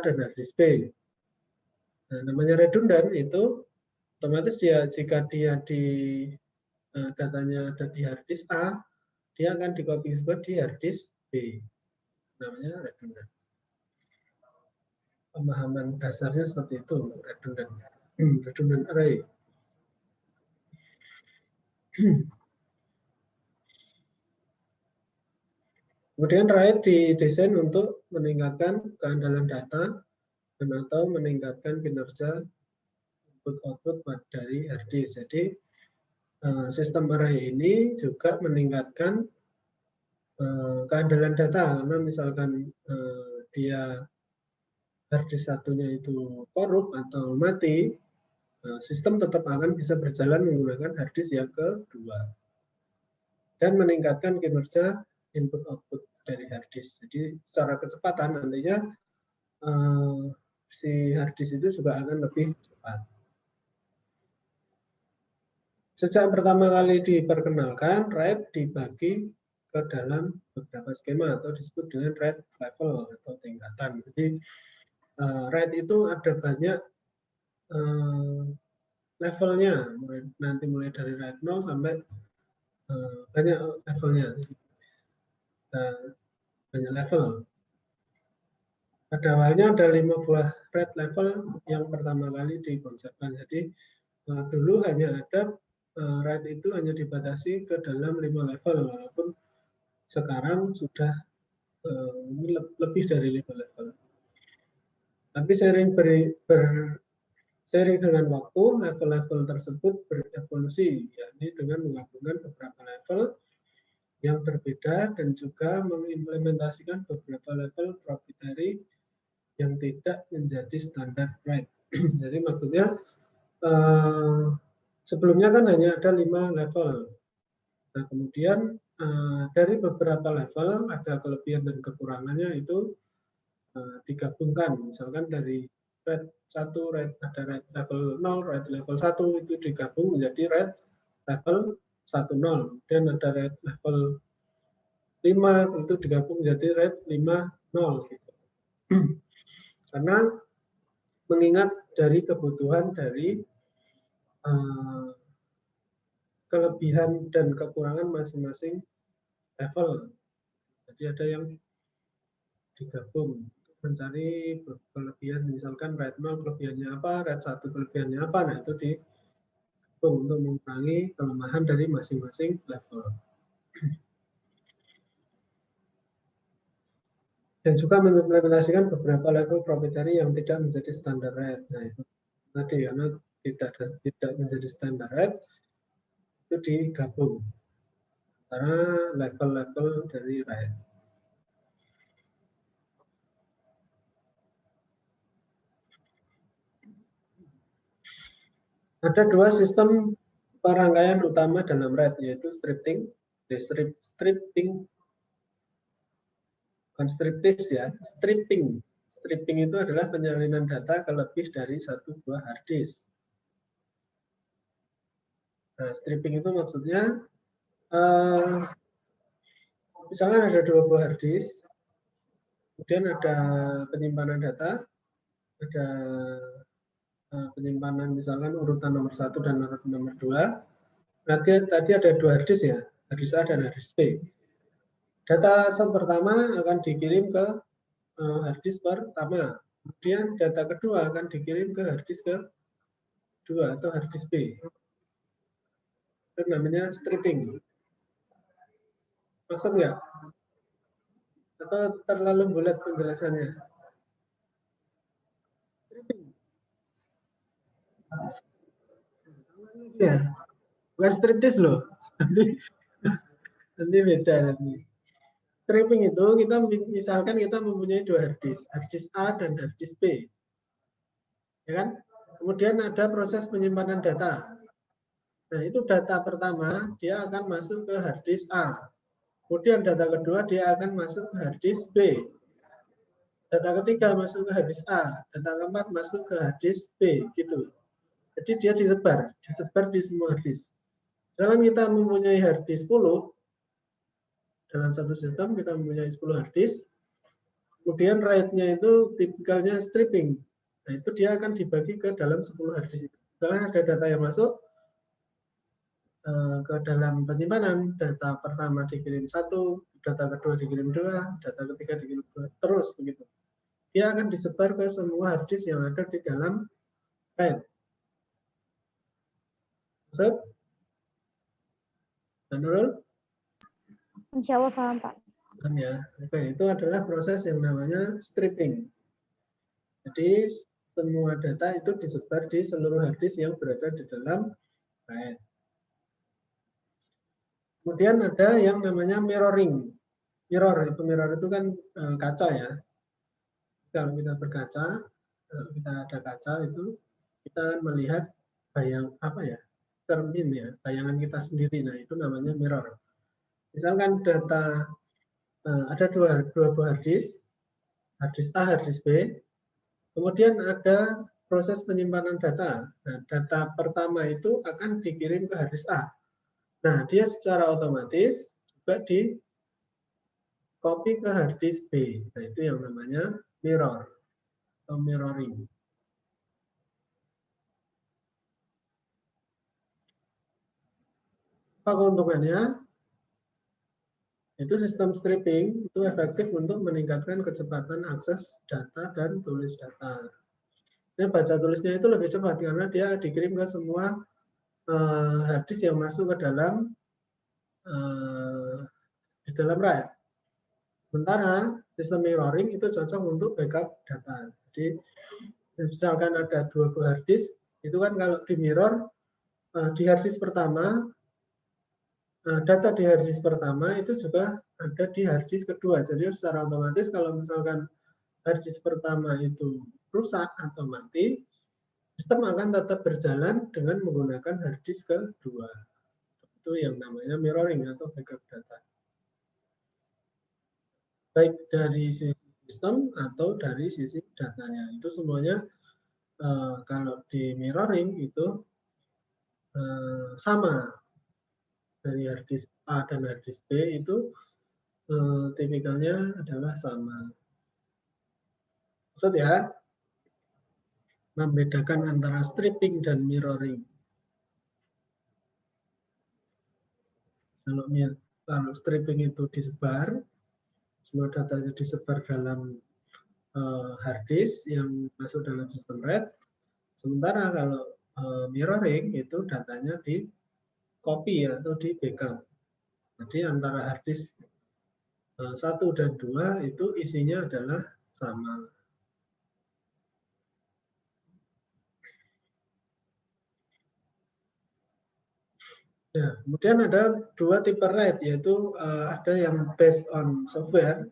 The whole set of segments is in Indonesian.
dan hard disk B. Nah, namanya redundant itu otomatis jika dia datanya ada di hard disk A, dia akan di-copy juga di hard disk B. Namanya redundant. Pemahaman dasarnya seperti itu, redundant array. Kemudian RAID didesain untuk meningkatkan keandalan data dan atau meningkatkan kinerja input-output dari hard disk. Jadi sistem array ini juga meningkatkan keandalan data, karena misalkan dia hard disk satunya itu korup atau mati, sistem tetap akan bisa berjalan menggunakan hard disk yang kedua dan meningkatkan kinerja input-output dari hard disk. Jadi secara kecepatan nantinya si hard disk itu juga akan lebih cepat. Sejak pertama kali diperkenalkan, RAID dibagi ke dalam beberapa skema atau disebut dengan RAID level atau tingkatan. Jadi RAID itu ada banyak levelnya, nanti mulai dari RAID 0 sampai banyak levelnya. Banyak level. Pada awalnya ada 5 buah RAID level yang pertama kali dikonsepkan. Jadi dulu hanya ada RAID itu hanya dibatasi ke dalam 5 level, walaupun sekarang sudah lebih dari 5 level. Tapi seiring dengan waktu, level-level tersebut berevolusi, yakni dengan menggabungkan beberapa level yang berbeda dan juga mengimplementasikan beberapa level proprietary yang tidak menjadi standar RAID. Jadi maksudnya sebelumnya kan hanya ada 5 level. Nah, kemudian dari beberapa level ada kelebihan dan kekurangannya itu digabungkan. Misalkan dari RAID 1, ada RAID level 0, RAID level 1 itu digabung menjadi RAID level 10. Dan ada RAID level 5 itu digabung menjadi RAID 50 gitu. Karena mengingat dari kebutuhan dari kelebihan dan kekurangan masing-masing level. Jadi ada yang digabung mencari kelebihan, misalkan RAID 0 kelebihannya apa, RAID 1 kelebihannya apa, nah itu digabung untuk mengurangi kelemahan dari masing-masing level. Dan juga mengimplementasikan beberapa level proprietary yang tidak menjadi standar RAID. Nah itu tadi karena tidak menjadi standar RAID, itu digabung antara level-level dari RAID. Ada 2 sistem perangkaian utama dalam RAID, yaitu stripping, konstriptis ya, stripping. Stripping itu adalah penyalinan data ke lebih dari 1 buah hard disk. Nah, stripping itu maksudnya misalnya ada 2 buah hard disk, kemudian ada penyimpanan data, ada penyimpanan misalkan urutan nomor 1 dan nomor 2. Tadi ada 2 hard disk ya, hard disk A dan hard disk B. Data set pertama akan dikirim ke hard disk pertama, kemudian data kedua akan dikirim ke hard disk kedua atau hard disk B. Itu namanya stripping. Maksud nggak? Atau terlalu bulat penjelasannya? Stripping. Ya, bukan striptis loh. Nanti beda nanti. Stripping itu kita misalkan kita mempunyai 2 hard disk A dan hard disk B, ya kan? Kemudian ada proses penyimpanan data. Nah itu data pertama dia akan masuk ke hard disk A. Kemudian data kedua dia akan masuk ke hard disk B. Data ketiga masuk ke hard disk A. Data keempat masuk ke hard disk B, gitu. Jadi dia disebar di semua hard disk. Misalkan kita mempunyai hard disk 10, dalam satu sistem kita mempunyai 10 hard disk. Kemudian RAID-nya itu tipikalnya stripping. Nah, itu dia akan dibagi ke dalam 10 hard disk itu. Setelah ada data yang masuk ke dalam penyimpanan, data pertama dikirim 1, data kedua dikirim 2, data ketiga dikirim 2, terus begitu. Dia akan disebar ke semua hard disk yang ada di dalam RAID. Maksud? Nurul? Insya Allah paham, Pak. Ya, oke, itu adalah proses yang namanya stripping. Jadi semua data itu disebar di seluruh hard disk yang berada di dalam RAID. Kemudian ada yang namanya mirroring. Mirror itu kan kaca ya. Kalau kita berkaca, kalau kita ada kaca itu kita akan melihat cermin ya, bayangan kita sendiri. Nah, itu namanya mirror. Misalkan data ada dua buah hard disk A, hard disk B. Kemudian ada proses penyimpanan data. Nah, data pertama itu akan dikirim ke hard disk A. Nah, dia secara otomatis juga di copy ke hard disk B. Nah, itu yang namanya mirror atau mirroring. Apa keuntungannya? Itu sistem stripping itu efektif untuk meningkatkan kecepatan akses data dan tulis data. Nah, baca tulisnya itu lebih cepat karena dia dikirim ke semua hard disk yang masuk ke dalam di dalam RAID. Sementara sistem mirroring itu cocok untuk backup data. Jadi misalkan ada 2 hard disk, itu kan kalau di mirror di hard disk pertama data di hard disk pertama itu juga ada di hard disk kedua. Jadi secara otomatis kalau misalkan hard disk pertama itu rusak atau mati, sistem akan tetap berjalan dengan menggunakan hard disk kedua. Itu yang namanya mirroring atau backup data. Baik dari sisi sistem atau dari sisi datanya. Itu semuanya kalau di mirroring itu sama. Dari hard disk A dan hard disk B itu tipikalnya adalah sama. Maksud ya, membedakan antara stripping dan mirroring. Kalau stripping itu disebar, semua datanya disebar dalam hard disk yang masuk dalam sistem RAID. Sementara kalau mirroring itu datanya di copy atau di backup. Jadi antara hard disk 1 dan 2 itu isinya adalah sama. Ya, kemudian ada 2 tipe RAID, yaitu ada yang based on software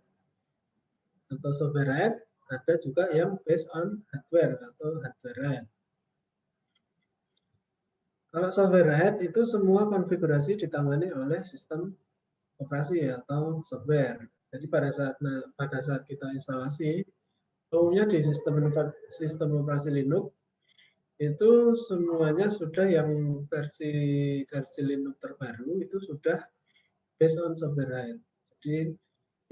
atau software RAID, ada juga yang based on hardware atau hardware RAID. Kalau software RAID itu semua konfigurasi ditangani oleh sistem operasi atau software. Jadi pada saat kita instalasi, umumnya di sistem operasi Linux itu semuanya sudah yang versi Linux terbaru itu sudah based on software RAID. Jadi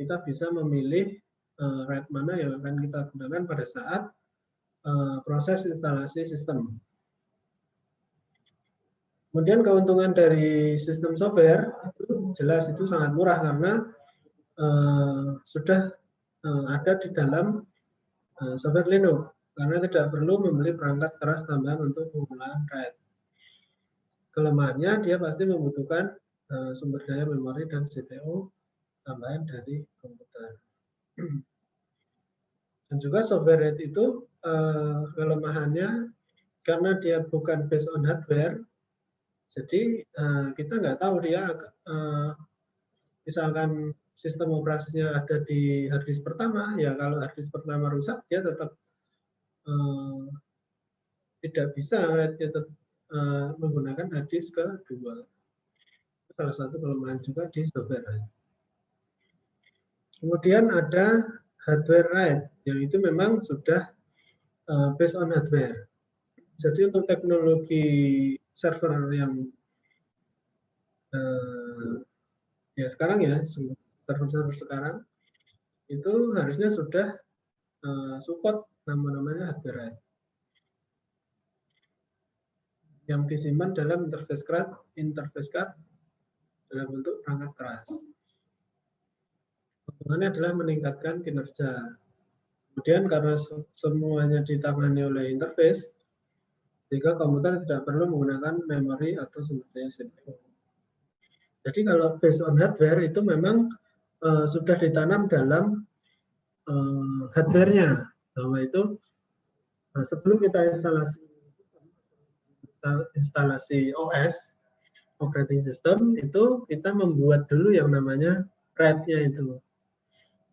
kita bisa memilih RAID mana yang akan kita gunakan pada saat proses instalasi sistem. Kemudian keuntungan dari sistem software itu jelas itu sangat murah karena sudah ada di dalam software Linux karena tidak perlu membeli perangkat keras tambahan untuk penggunaan RAID. Kelemahannya dia pasti membutuhkan sumber daya memori dan CPU tambahan dari komputer. Dan juga software RAID itu kelemahannya karena dia bukan based on hardware, jadi kita nggak tahu dia misalkan sistem operasinya ada di hard disk pertama, ya kalau hard disk pertama rusak, dia tetap tidak bisa menggunakan hard disk kedua. Salah satu kelemahan juga di software RAID. Kemudian ada hardware RAID, yang itu memang sudah based on hardware. Jadi untuk teknologi server yang ya sekarang ya server-server sekarang itu harusnya sudah support namanya hardware write yang disimpan dalam interface card dalam bentuk perangkat keras. Keuntungannya adalah meningkatkan kinerja. Kemudian karena semuanya ditangani oleh interface, sehingga komputer tidak perlu menggunakan memori atau sumber daya CPU. Jadi kalau based on hardware itu memang sudah ditanam dalam hardware-nya, bahwa itu sebelum kita instalasi OS, operating system, itu kita membuat dulu yang namanya RAID-nya itu.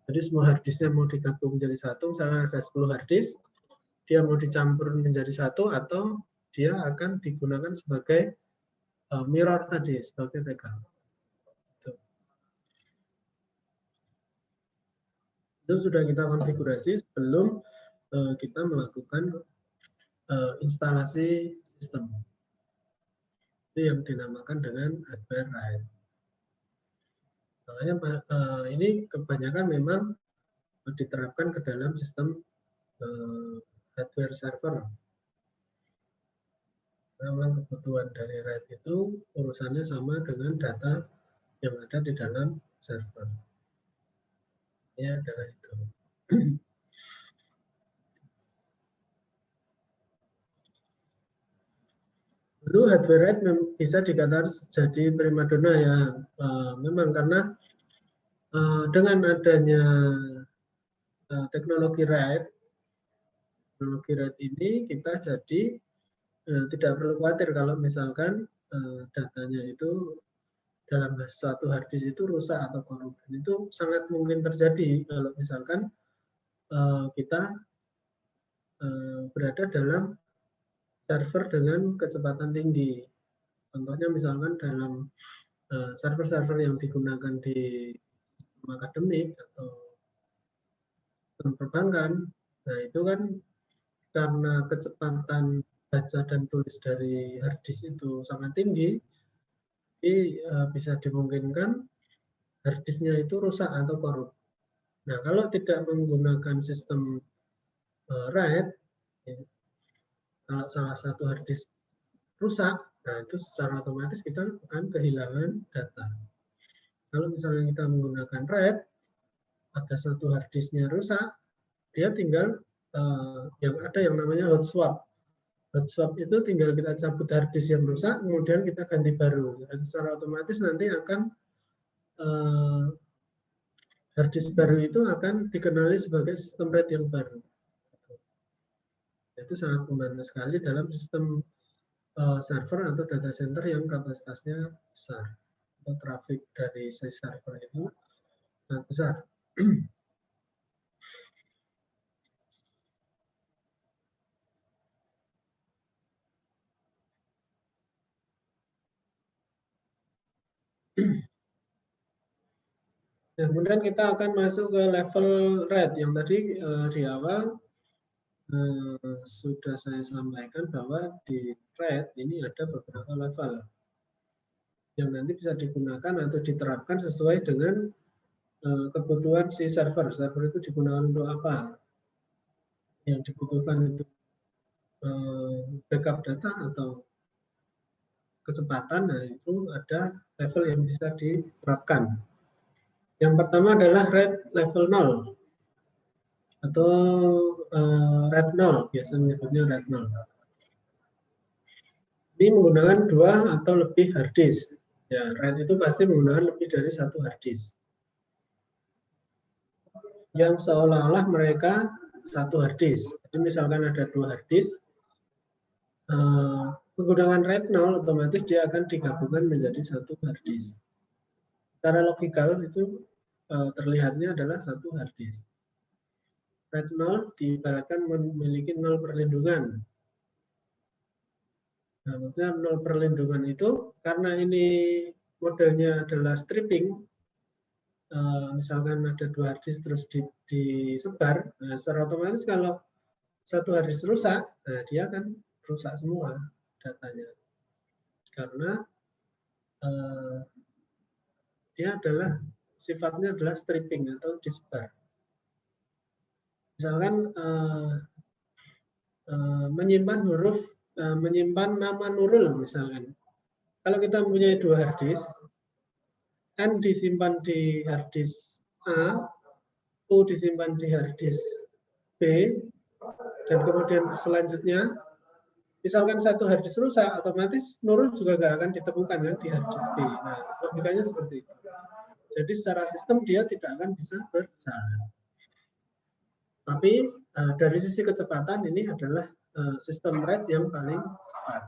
Jadi semua harddisknya mau digabung menjadi satu, misalnya ada 10 harddisk, dia mau dicampur menjadi satu atau dia akan digunakan sebagai mirror tadi, sebagai backup. Itu sudah kita konfigurasi sebelum kita melakukan instalasi sistem. Itu yang dinamakan dengan hardware write. Makanya ini kebanyakan memang diterapkan ke dalam sistem hardware server. Memang kebutuhan dari write itu urusannya sama dengan data yang ada di dalam server. Ya adalah itu. Dulu hardware write bisa dikatakan jadi primadona ya, memang karena dengan adanya teknologi write ini kita jadi tidak perlu khawatir kalau misalkan datanya itu dalam suatu harddisk itu rusak atau korup. Itu sangat mungkin terjadi kalau misalkan kita berada dalam server dengan kecepatan tinggi. Contohnya misalkan dalam server-server yang digunakan di akademik atau sistem perbankan, nah itu kan karena kecepatan baca dan tulis dari harddisk itu sangat tinggi, jadi bisa dimungkinkan harddisknya itu rusak atau korup. Nah kalau tidak menggunakan sistem write, kalau salah satu harddisk rusak, nah itu secara otomatis kita akan kehilangan data. Kalau misalnya kita menggunakan write, ada satu harddisknya rusak, dia tinggal yang ada yang namanya hot swap. Hot swap itu tinggal kita cabut harddisk yang rusak, kemudian kita ganti baru. Dan secara otomatis nanti akan harddisk baru itu akan dikenali sebagai sistem RAID yang baru. Itu sangat membantu sekali dalam sistem server atau data center yang kapasitasnya besar. Atau traffic dari si server itu sangat besar. Nah, kemudian kita akan masuk ke level RAID yang tadi di awal sudah saya sampaikan bahwa di RAID ini ada beberapa level yang nanti bisa digunakan atau diterapkan sesuai dengan kebutuhan si server. Server itu digunakan untuk apa? Yang dibutuhkan untuk backup data atau kecepatan, nah itu ada level yang bisa diterapkan. Yang pertama adalah RAID level 0 atau RAID 0, biasa menyebutnya RAID 0. Ini menggunakan 2 atau lebih harddisk. Ya, RAID itu pasti menggunakan lebih dari 1 harddisk. Yang seolah-olah mereka 1 harddisk. Jadi misalkan ada 2 harddisk, menggunakan RAID 0 otomatis dia akan digabungkan menjadi 1 harddisk. Secara logikal itu terlihatnya adalah 1 harddisk. RAID 0 diibaratkan memiliki 0 perlindungan. Nah, maksudnya 0 perlindungan itu karena ini modelnya adalah stripping, misalkan ada 2 harddisk terus disebar, nah secara otomatis kalau 1 harddisk rusak, nah dia akan rusak semua datanya. Karena dia adalah sifatnya adalah stripping atau disebar. Misalkan menyimpan nama Nurul misalkan. Kalau kita mempunyai 2 hard disk, N disimpan di hard disk A, U disimpan di hard disk B, dan kemudian selanjutnya, misalkan satu hard disk rusak, otomatis Nurul juga nggak akan ditemukan ya di hard disk B. Nah, logikanya seperti itu. Jadi secara sistem dia tidak akan bisa berjalan. Tapi dari sisi kecepatan ini adalah sistem RAID yang paling cepat.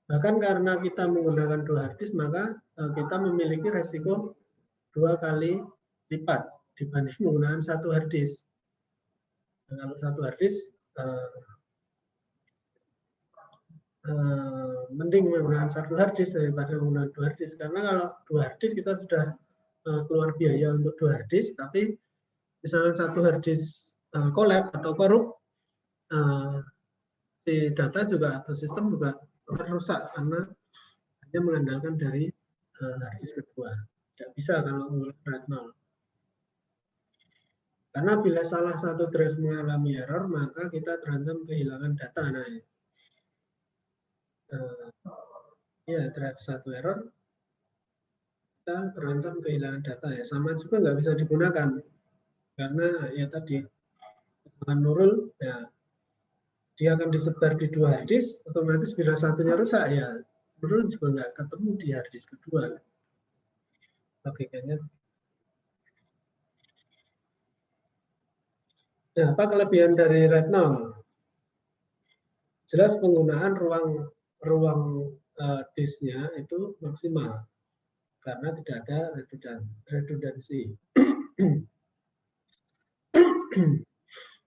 Bahkan karena kita menggunakan 2 hard disk, maka kita memiliki resiko 2 kali lipat dibanding menggunakan 1 hard disk. Nah, kalau 1 hard disk mending menggunakan 1 hard disk daripada menggunakan 2 hard disk, karena kalau 2 hard disk kita sudah keluar biaya untuk 2 hard disk, tapi misalnya 1 hard disk collapse atau korup, si data juga atau sistem juga rusak karena hanya mengandalkan dari hard disk kedua. Tidak bisa kalau menggunakan RAID 0. Karena bila salah satu drive mengalami error, maka kita terancam kehilangan data. Nah, ya drive satu error, kita terancam kehilangan data ya. Sama juga nggak bisa digunakan karena ya tadi Nurul ya dia akan disebar di 2 hard disk, otomatis bila satunya rusak ya Nurul juga nggak ketemu di hard disk kedua. Logikanya. Nah, apa kelebihan dari RAID 0? Jelas penggunaan ruang disknya itu maksimal karena tidak ada redundansi.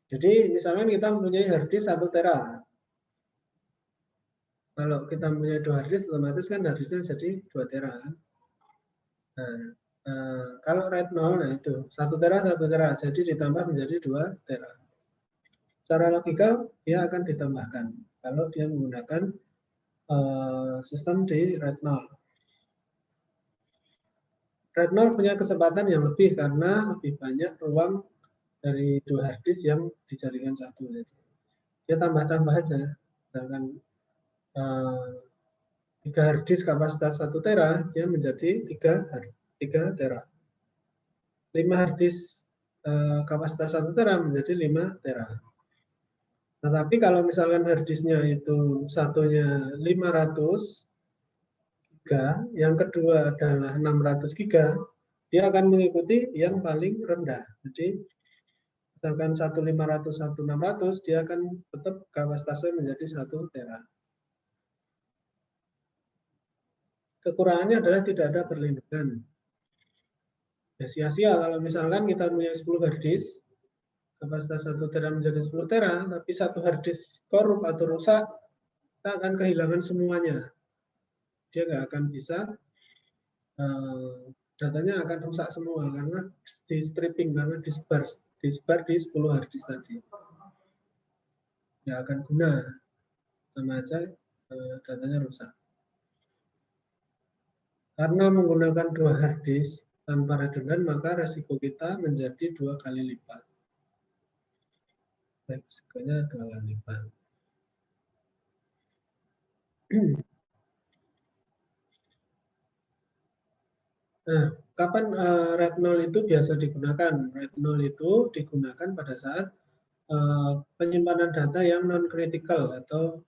Jadi misalkan kita mempunyai hard disk 1 tera. Kalau kita mempunyai 2 hard disk, otomatis kan hard disknya jadi 2 tera. Nah, kalau RAID 0, nah itu 1 tera, 1 tera. Jadi ditambah menjadi 2 tera. Secara logika, dia akan ditambahkan kalau dia menggunakan sistem di RAID 0. RAID 0 punya kesempatan yang lebih karena lebih banyak ruang dari 2 hard disk yang dijadikan satu. Dia tambah-tambah aja. Misalkan 3 hard disk kapasitas 1 tera, dia menjadi 3 tera. 5 hard disk kapasitas 1 tera menjadi 5 tera. Tetapi kalau misalkan hard disknya itu satunya 500 giga, yang kedua adalah 600 giga, dia akan mengikuti yang paling rendah. Jadi misalkan 1500, 1600, dia akan tetap kapasitasnya menjadi 1 tera. Kekurangannya adalah tidak ada perlindungan. Ya sia-sia kalau misalkan kita punya 10 hard disk, kapasitas 1 tera menjadi 10 tera, tapi 1 hard disk korup atau rusak, kita akan kehilangan semuanya. Dia nggak akan bisa, datanya akan rusak semua karena di stripping, karena disebar di 10 hard disk tadi. Nggak akan guna, sama aja datanya rusak. Karena menggunakan 2 hard disk tanpa redundan, maka resiko kita menjadi 2 kali lipat. Resikonya 2 kali lipat. Nah, kapan RAID 0 itu biasa digunakan? RAID 0 itu digunakan pada saat penyimpanan data yang non-critical atau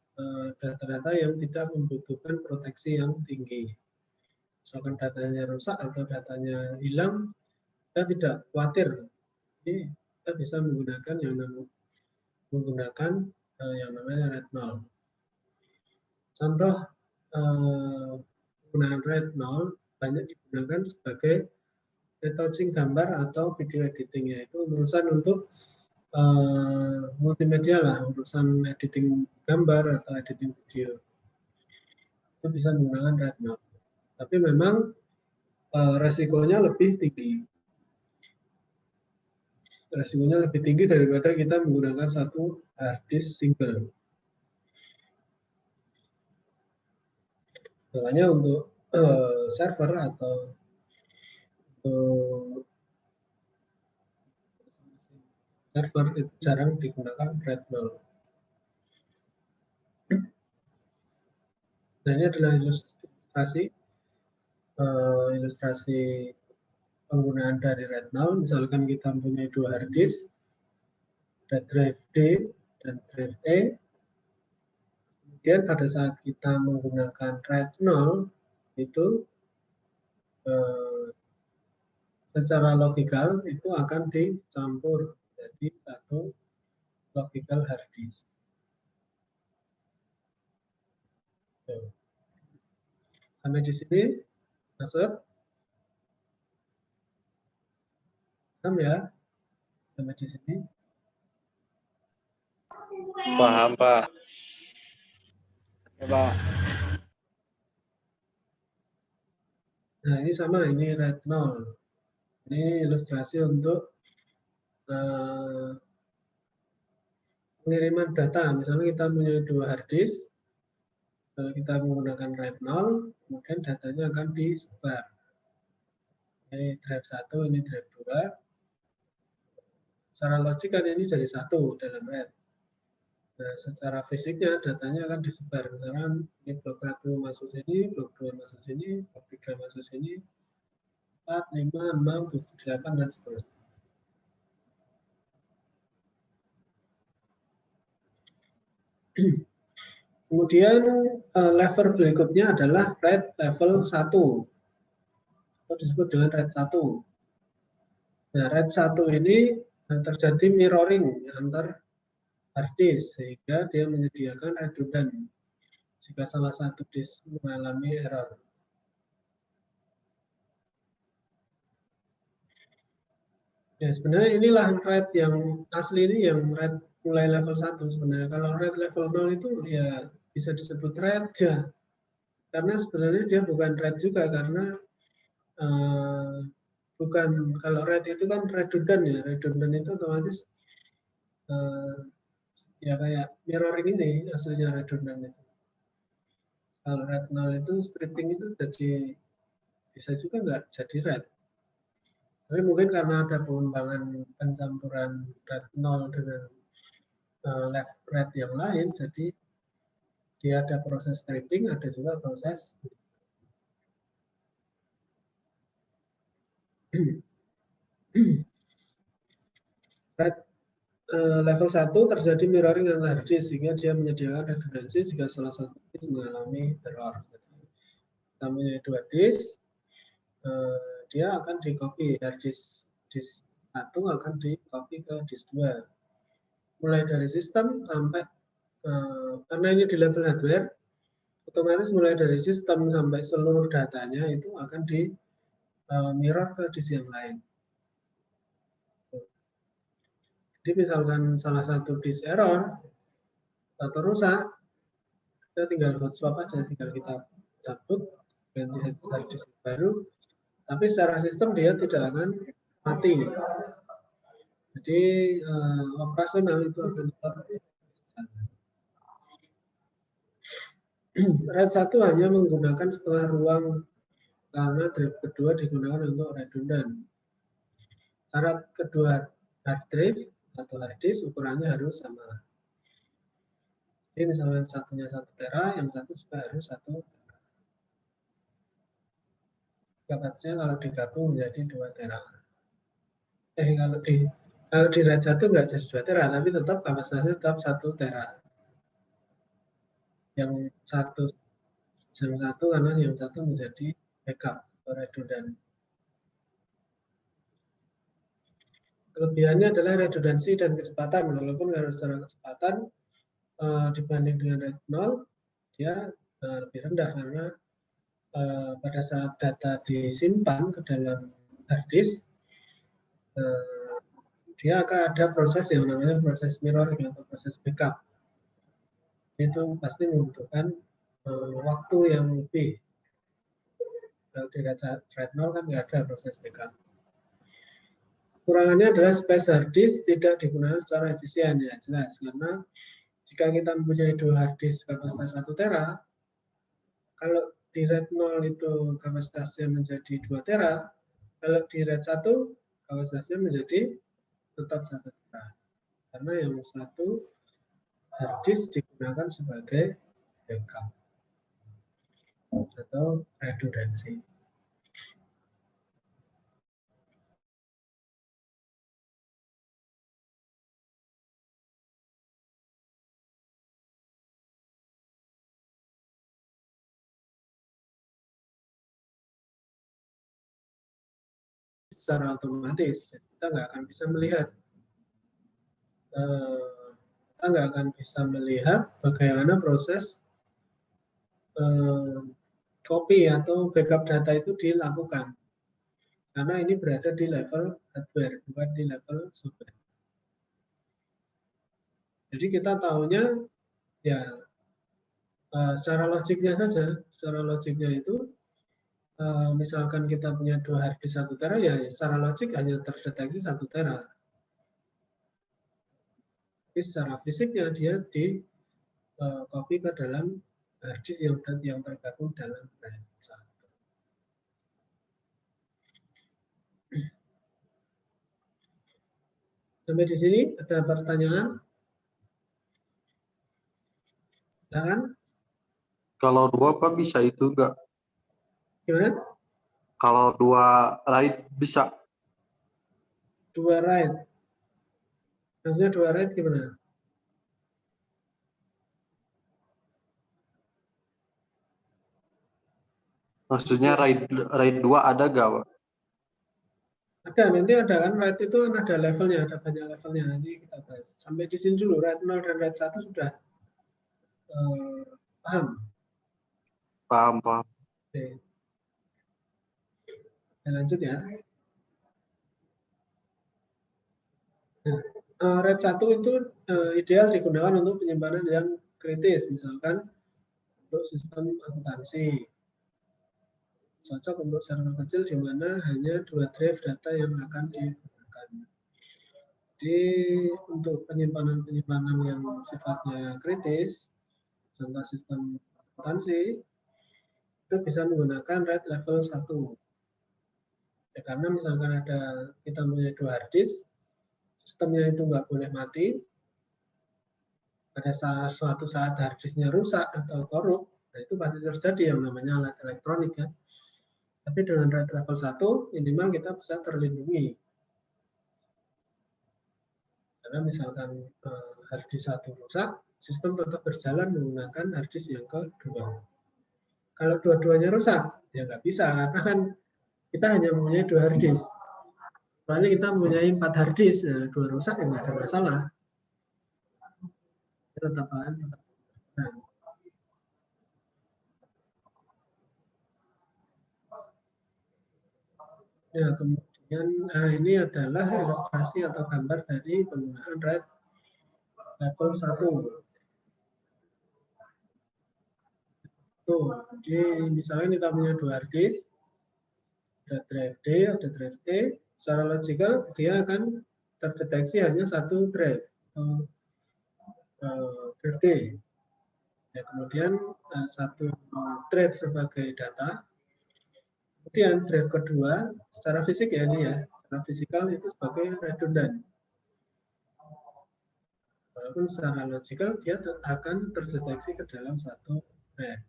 data-data yang tidak membutuhkan proteksi yang tinggi. Misalkan datanya rusak atau datanya hilang, kita tidak khawatir. Jadi kita bisa menggunakan yang namanya RAID 0. Contoh penggunaan RAID 0 banyak digunakan sebagai retouching gambar atau video editing, yaitu urusan untuk multimedia lah, urusan editing gambar atau editing video. Itu bisa menggunakan RAID 0. Tapi memang resikonya lebih tinggi. Resikonya lebih tinggi daripada kita menggunakan satu hard disk single. Makanya untuk server atau untuk server itu jarang digunakan RAID 0. Nah, ini adalah ilustrasi penggunaan dari RAID 0. Misalkan kita mempunyai 2 hard disk, ada drive D dan drive E. Kemudian pada saat kita menggunakan RAID 0 itu secara logikal itu akan dicampur jadi satu logical hard disk. Sampai di sini maksud? Paham ya? Sampai di sini? Paham, Pak. Ya, Pak. Nah, ini sama, ini RAID 0. Ini ilustrasi untuk pengiriman data. Misalnya kita punya 2 hard disk, kalau kita menggunakan RAID 0, kemudian datanya akan disebar. Ini drive 1, ini drive 2. Secara logik kan ini jadi satu dalam RAID. Nah, secara fisiknya datanya akan disebar. Misalkan ini blok 1 masuk sini, blok 2 masuk sini, blok 3 masuk sini, 4, 5, 6, 7, 8, dan seterusnya. Kemudian level berikutnya adalah RAID level 1. Itu disebut dengan RAID 1. Nah, RAID 1 ini terjadi mirroring antar hard disk sehingga dia menyediakan redundant jika salah satu disk mengalami error. Ya, sebenarnya inilah RAID yang asli ini, yang RAID mulai level 1 sebenarnya. Kalau RAID level 0 itu ya bisa disebut RAID ya. Karena sebenarnya dia bukan RAID juga karena bukan, kalau RAID itu kan redundant ya. Redundant itu otomatis ya kayak mirroring ini hasilnya redundant itu. Kalau RAID 0 itu stripping itu jadi bisa juga nggak jadi RAID. Tapi mungkin karena ada pengembangan pencampuran RAID 0 dengan RAID yang lain, jadi dia ada proses stripping, ada juga proses RAID level 1 terjadi mirroring antar hard disk sehingga dia menyediakan redundansi jika salah satu disk mengalami error. Kita punya 2 disk, dia akan di copy, hard disk 1 akan di copy ke disk 2. Mulai dari sistem sampai karena ini di level hardware, otomatis mulai dari sistem sampai seluruh datanya itu akan di mirror ke disk yang lain. Jadi misalkan salah satu disk error atau rusak, kita tinggal hot swap aja, tinggal kita cabut ganti hard disk baru, tapi secara sistem dia tidak akan mati. Jadi operasional itu akan tetap. RAID 1 hanya menggunakan setengah ruang karena drive kedua digunakan untuk redundant. Syarat kedua hard drive atau hard disk ukurannya harus sama. Jadi misalnya satunya 1 tera, yang satu juga harus 1 tera. Kapasitasnya kalau digabung menjadi 2 tera. Kalau di RAID 1 nggak jadi 2 tera, tapi tetap kapasitasnya tetap 1 tera. Yang satu karena yang satu menjadi backup atau redundant. Kelebihannya adalah redundansi dan kecepatan. Walaupun kalau secara kecepatan dibanding dengan RAID 0, dia lebih rendah karena pada saat data disimpan ke dalam hard disk, dia akan ada proses yang namanya proses mirroring atau proses backup. Itu pasti membutuhkan waktu yang lebih. Kalau di RAID 0 kan nggak ada proses backup. Kekurangannya adalah space hard disk tidak digunakan secara efisien, ya jelas. Karena jika kita mempunyai 2 hard disk kapasitas 1 tera, kalau di RAID 0 itu kapasitasnya menjadi 2 tera, kalau di RAID 1 kapasitasnya menjadi tetap 1 tera. Karena yang satu hard disk digunakan sebagai backup atau redundansi. Secara otomatis kita nggak akan bisa melihat bagaimana proses copy atau backup data itu dilakukan, karena ini berada di level hardware, bukan di level software. Jadi kita tahunya ya secara logiknya saja. Secara logiknya itu misalkan kita punya 2 hard disk 1 tera, ya secara logik hanya terdeteksi 1 tera. Tapi secara fisiknya dia di copy ke dalam hard disk yang tergabung dalam RAID 1. Sampai di sini ada pertanyaan? Dan Kalau 2 Pak bisa itu enggak? gimana? Kalau 2 RAID bisa. 2 RAID. Maksudnya 2 RAID gimana? Maksudnya RAID 2 ada enggak, Pak? Ada, nanti ada kan, RAID itu kan ada levelnya, ada banyak levelnya, nanti kita bahas. Sampai di sini dulu, RAID 0 dan RAID 1 sudah paham? Paham, paham. Oke. Kita lanjut ya. Nah, RAID 1 itu ideal digunakan untuk penyimpanan yang kritis, misalkan untuk sistem akuntansi. Cocok untuk server kecil di mana hanya 2 drive data yang akan digunakan. Jadi untuk penyimpanan yang sifatnya kritis, contoh sistem akuntansi, itu bisa menggunakan RAID level 1. Ya, karena misalkan kita punya 2 hard disk, sistemnya itu nggak boleh mati. Pada suatu saat hard disknya rusak atau korup, nah itu pasti terjadi yang namanya alat elektronik ya. Tapi dengan RAID level 1, minimal kita bisa terlindungi. Karena misalkan hard disk 1 rusak, sistem tetap berjalan menggunakan hard disk yang kedua. Kalau dua-duanya rusak, ya nggak bisa, karena kan kita hanya mempunyai 2 hard disk. Soalnya kita mempunyai 4 hard disk, ya 2 rusak ya nggak ada masalah. Tetap akan tetap. Nah. Ya, kemudian ini adalah ilustrasi atau gambar dari penggunaan RAID level 1. Tuh, jadi misalnya kita punya 2 hard disk, ada drive D, ada drive E. Secara logikal dia akan terdeteksi hanya 1 drive, drive D. Ya, kemudian 1 drive sebagai data. Kemudian drive kedua, secara fisik ya ini ya, secara fisikal itu sebagai redundant. Walaupun secara logikal dia akan terdeteksi ke dalam 1 drive.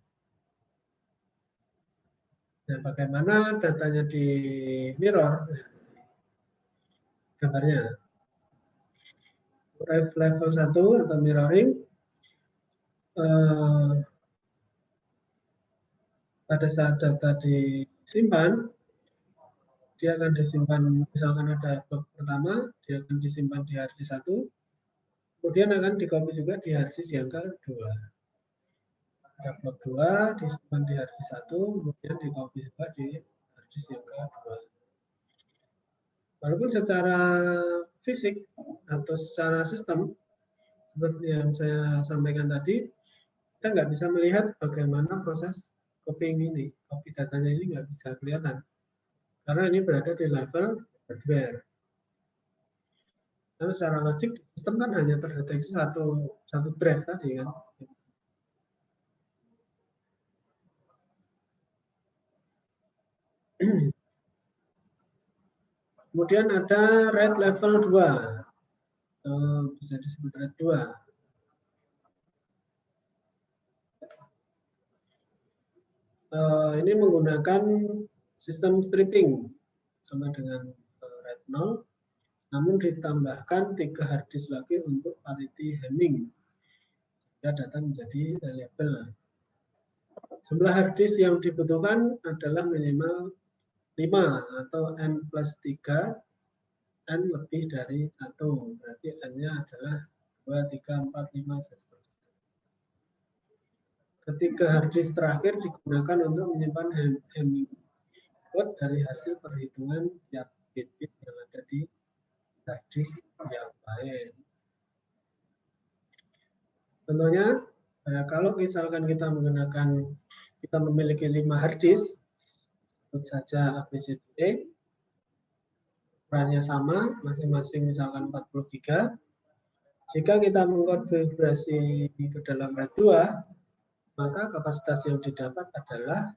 Nah, bagaimana datanya di mirror? Gambarnya. Drive level 1 atau mirroring, pada saat data disimpan, dia akan disimpan, misalkan ada blok pertama, dia akan disimpan di hard disk 1, kemudian akan di-copy juga di hard disk yang kedua. Ada blok 2, disimpan di hard disk 1, kemudian di-copy juga di hard disk yang kedua. Walaupun secara fisik atau secara sistem, seperti yang saya sampaikan tadi, kita nggak bisa melihat bagaimana proses copying ini, copy datanya ini nggak bisa kelihatan. Karena ini berada di level hardware. Lalu secara logik, sistem kan hanya terdeteksi satu drive tadi kan. Kemudian ada RAID level 2. bisa disebut RAID 2. Ini menggunakan sistem stripping sama dengan RAID 0, namun ditambahkan 3 hard disk lagi untuk parity Hamming sehingga data menjadi reliable. Jumlah hard disk yang dibutuhkan adalah minimal 5 atau N+3, N lebih dari 1, berarti N-nya adalah 2, 3, 4, 5, dan seterusnya. Ketiga hard disk terakhir digunakan untuk menyimpan Hamming code dari hasil perhitungan tiap bit-bit yang ada di hard disk yang lain. Contohnya, kalau misalkan kita memiliki 5 hard disk, sebut saja ABCDE, ukurannya sama, masing-masing misalkan 40 GB. Jika kita mengkonfigurasi ke dalam RAID 2, maka kapasitas yang didapat adalah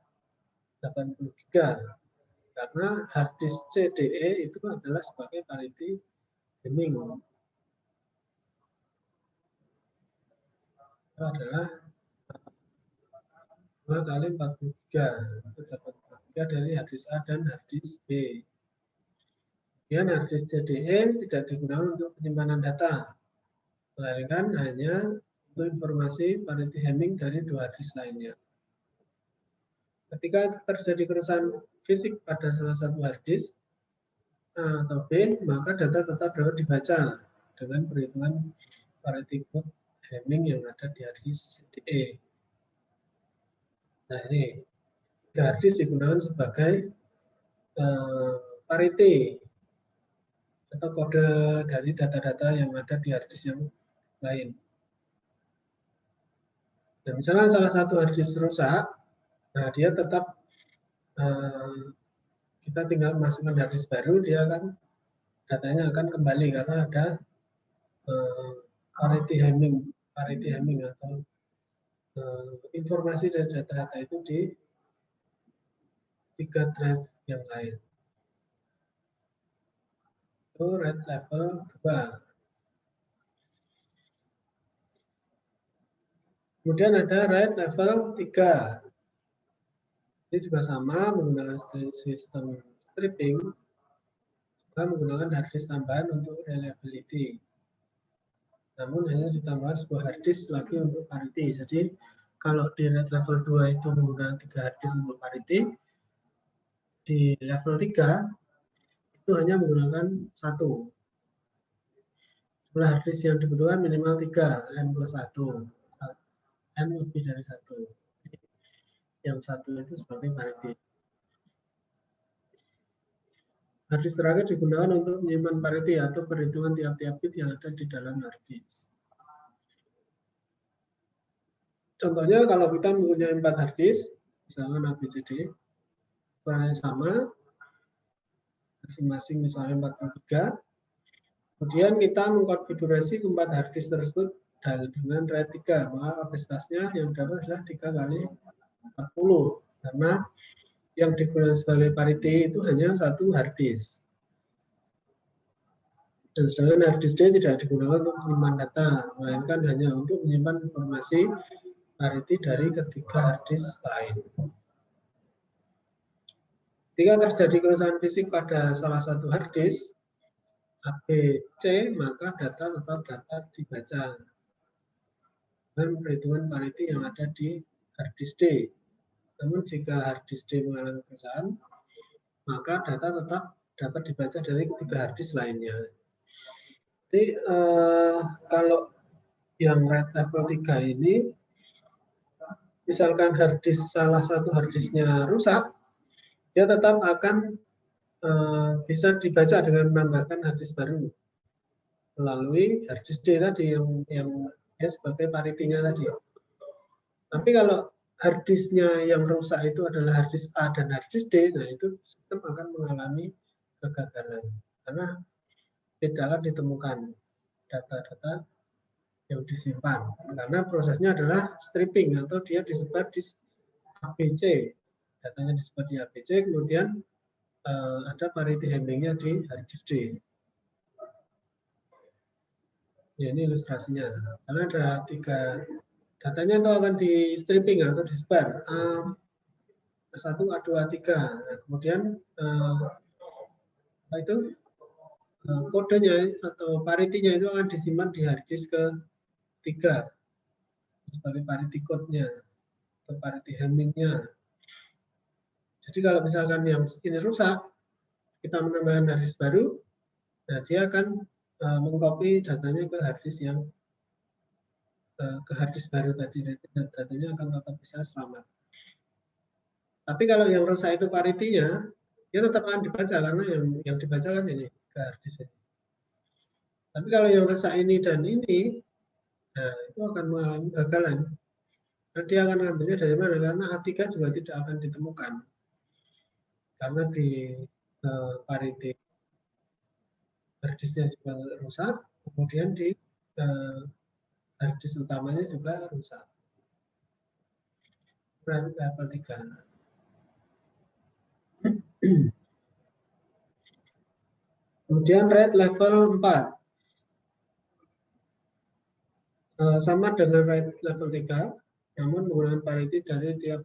80 GB. Karena hard disk CDE itu adalah sebagai parity Hamming. Itu adalah 2 kali 40 GB. Itu dapat 40 GB dari hard disk A dan hard disk B. Kemudian hard disk CDE tidak digunakan untuk penyimpanan data, melainkan hanya untuk informasi parity Hamming dari 2 hard disk lainnya. Ketika terjadi kerusakan fisik pada salah satu hard disk A atau B, maka data tetap dapat dibaca dengan perhitungan parity code Hamming yang ada di hard disk CDE. Nah ini, hard disk digunakan sebagai parity atau kode dari data-data yang ada di hard disk yang lain. Dan misalnya salah satu hard disk rusak, nah dia tetap kita tinggal masukkan hard disk baru, dia akan datanya akan kembali karena ada parity Hamming atau informasi dari data-data itu di 3 drive yang lain. Itu RAID level 2. Kemudian ada RAID level 3. Ini juga sama, menggunakan sistem stripping, juga menggunakan hard disk tambahan untuk reliability. Namun hanya ditambahkan sebuah hard disk lagi untuk parity. Jadi kalau di RAID level 2 itu menggunakan 3 hard disk untuk parity, di level 3 itu hanya menggunakan 1. Jumlah hard disk yang dibutuhkan minimal 3, N+1. N lebih dari 1. Yang 1 itu sebagai parity. Hard disk terakhir digunakan untuk menyimpan parity atau perhitungan tiap-tiap bit yang ada di dalam hard disk. Contohnya kalau kita mempunyai 4 hard disk, misalnya ABCD, ukurannya sama, masing-masing misalnya 40 GB. Kemudian kita mengkonfigurasi keempat hard disk tersebut dengan RAID 3, maka kapasitasnya yang dapat adalah 3 kali 40, karena yang digunakan sebagai parity itu hanya 1 hard disk. Dan sedangkan hard disk D tidak digunakan untuk menyimpan data, melainkan hanya untuk menyimpan informasi parity dari ketiga hard disk lain. Jika terjadi kerusakan fisik pada salah satu hard disk A, B, C, maka data tetap dapat dibaca dengan perhitungan parity yang ada di hard disk D. Namun jika hard disk D mengalami kerusakan, maka data tetap dapat dibaca dari ketiga hard disk lainnya. Jadi kalau yang RAID level 3 ini, misalkan hard disk salah satu hard disknya rusak, dia tetap akan bisa dibaca dengan menambahkan hard disk baru melalui hard disk D tadi yang dia sebagai parity-nya tadi. Tapi kalau hard disknya yang rusak itu adalah hard disk A dan hard disk D, nah itu sistem akan mengalami kegagalan karena tidak akan ditemukan data-data yang disimpan karena prosesnya adalah stripping atau dia disebar di ABC, datanya disebar di ABC, kemudian ada parity Hamming-nya di hard disk D. Ya, ini ilustrasinya. Karena ada 3 datanya itu akan di stripping atau disebar. A1, A2, A3. Nah, kemudian apa itu kodenya atau paritinya itu akan disimpan di hard disk ke-3 sebagai parity code-nya atau parity Hamming-nya. Jadi kalau misalkan yang ini rusak, kita menambahkan hard disk baru, nah dia akan mengcopy datanya ke hard disk yang ke hard disk baru tadi, datanya akan tetap bisa selamat. Tapi kalau yang rusak itu paritinya, dia tetap akan dibaca karena yang dibaca kan ini ke hard disk. Tapi kalau yang rusak ini dan ini, nah itu akan mengalami gagalan. Dan dia akan ngambilnya dari mana? Karena A3 juga tidak akan ditemukan. Karena di parity hard disknya juga rusak, kemudian di hard disk utamanya juga rusak. Level 3. Kemudian RAID level 4. Sama dengan RAID level 3, namun menggunakan parity dari tiap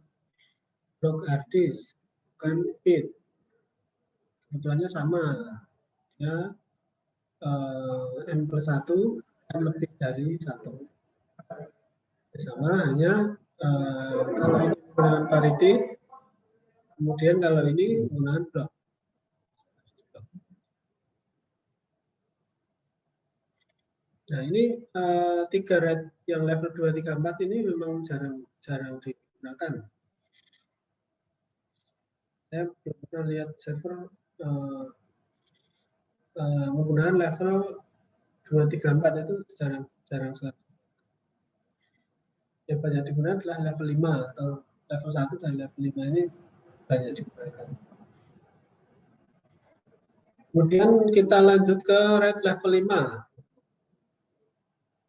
blok hard disk, bukan bit. Kebetulannya sama. Ya, N+1 dan lebih dari 1. Sama, hanya kalau ini menggunakan parity, kemudian kalau ini menggunakan blok. Nah, ini 3 RAID yang level 2, 3, 4 ini memang jarang digunakan. Saya belum pernah lihat server menggunakan level 2, 3, 4 itu jarang sekali. Yang banyak digunakan adalah level 5 atau level 1 dan level 5 ini banyak digunakan. Kemudian kita lanjut ke RAID level 5.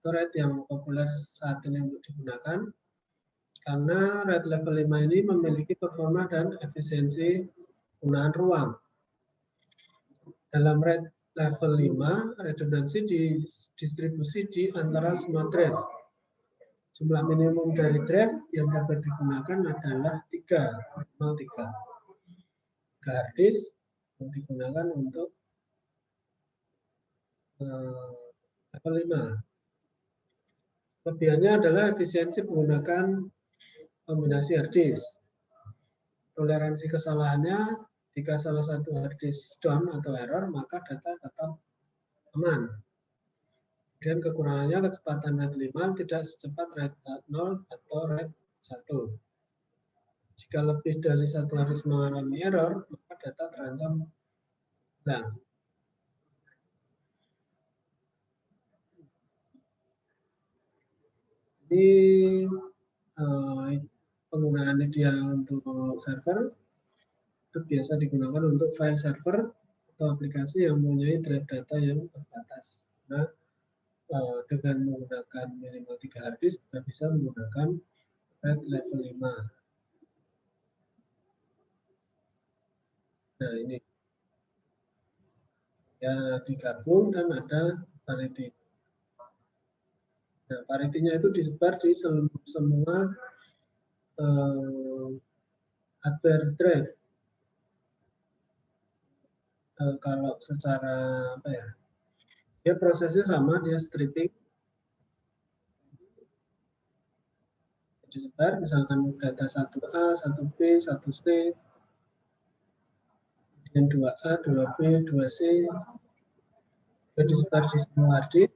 RAID yang populer saat ini untuk digunakan karena RAID level 5 ini memiliki performa dan efisiensi penggunaan ruang. Dalam RAID level 5, redundansi didistribusi di antara semua thread. Jumlah minimum dari thread yang dapat digunakan adalah 3, minimal 3. Hard disk yang digunakan untuk level 5. Kelebihannya adalah efisiensi menggunakan kombinasi hard disk. Toleransi kesalahannya, jika salah satu hard disk down atau error, maka data tetap aman. Kemudian kekurangannya kecepatan RAID 5 tidak secepat RAID 0 atau RAID 1. Jika lebih dari satu hard disk mengalami error, maka data terancam hilang. Ini penggunaan ideal untuk server itu biasa digunakan untuk file server atau aplikasi yang mempunyai drive data yang terbatas. Nah, dengan menggunakan minimal 3 hard disk, kita bisa menggunakan RAID level 5. Nah, ini ya digabung dan ada parity. Nah, parity-nya itu disebar di semua hardware drive. Kalau secara apa ya? Ya prosesnya sama, dia stripping. Disebar misalkan data 1A, 1B, 1C, kemudian 2A, 2B, 2C, disebar di semua hard disk.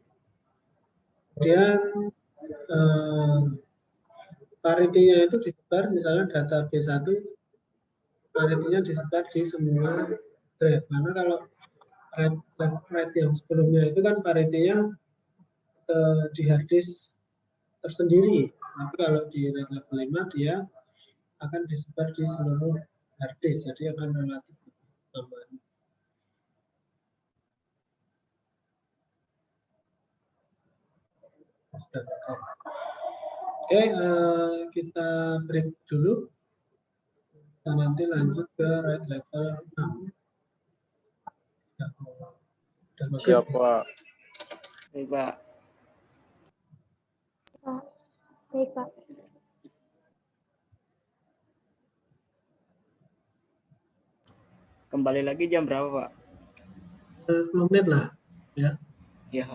Kemudian parity-nya itu disebar, misalnya data B1, parity-nya disebar di semua thread. Karena kalau RAID yang sebelumnya itu kan parity-nya di hard disk tersendiri. Tapi kalau di RAID level 5 dia akan disebar di seluruh hard disk, jadi akan relatif aman. Oke, kita break dulu. Kita nanti lanjut ke RAID level 6. Siap, Pak. Baik, Pak. Baik, Pak. Kembali lagi jam berapa, Pak? 10 menit lah. Ya. Ya.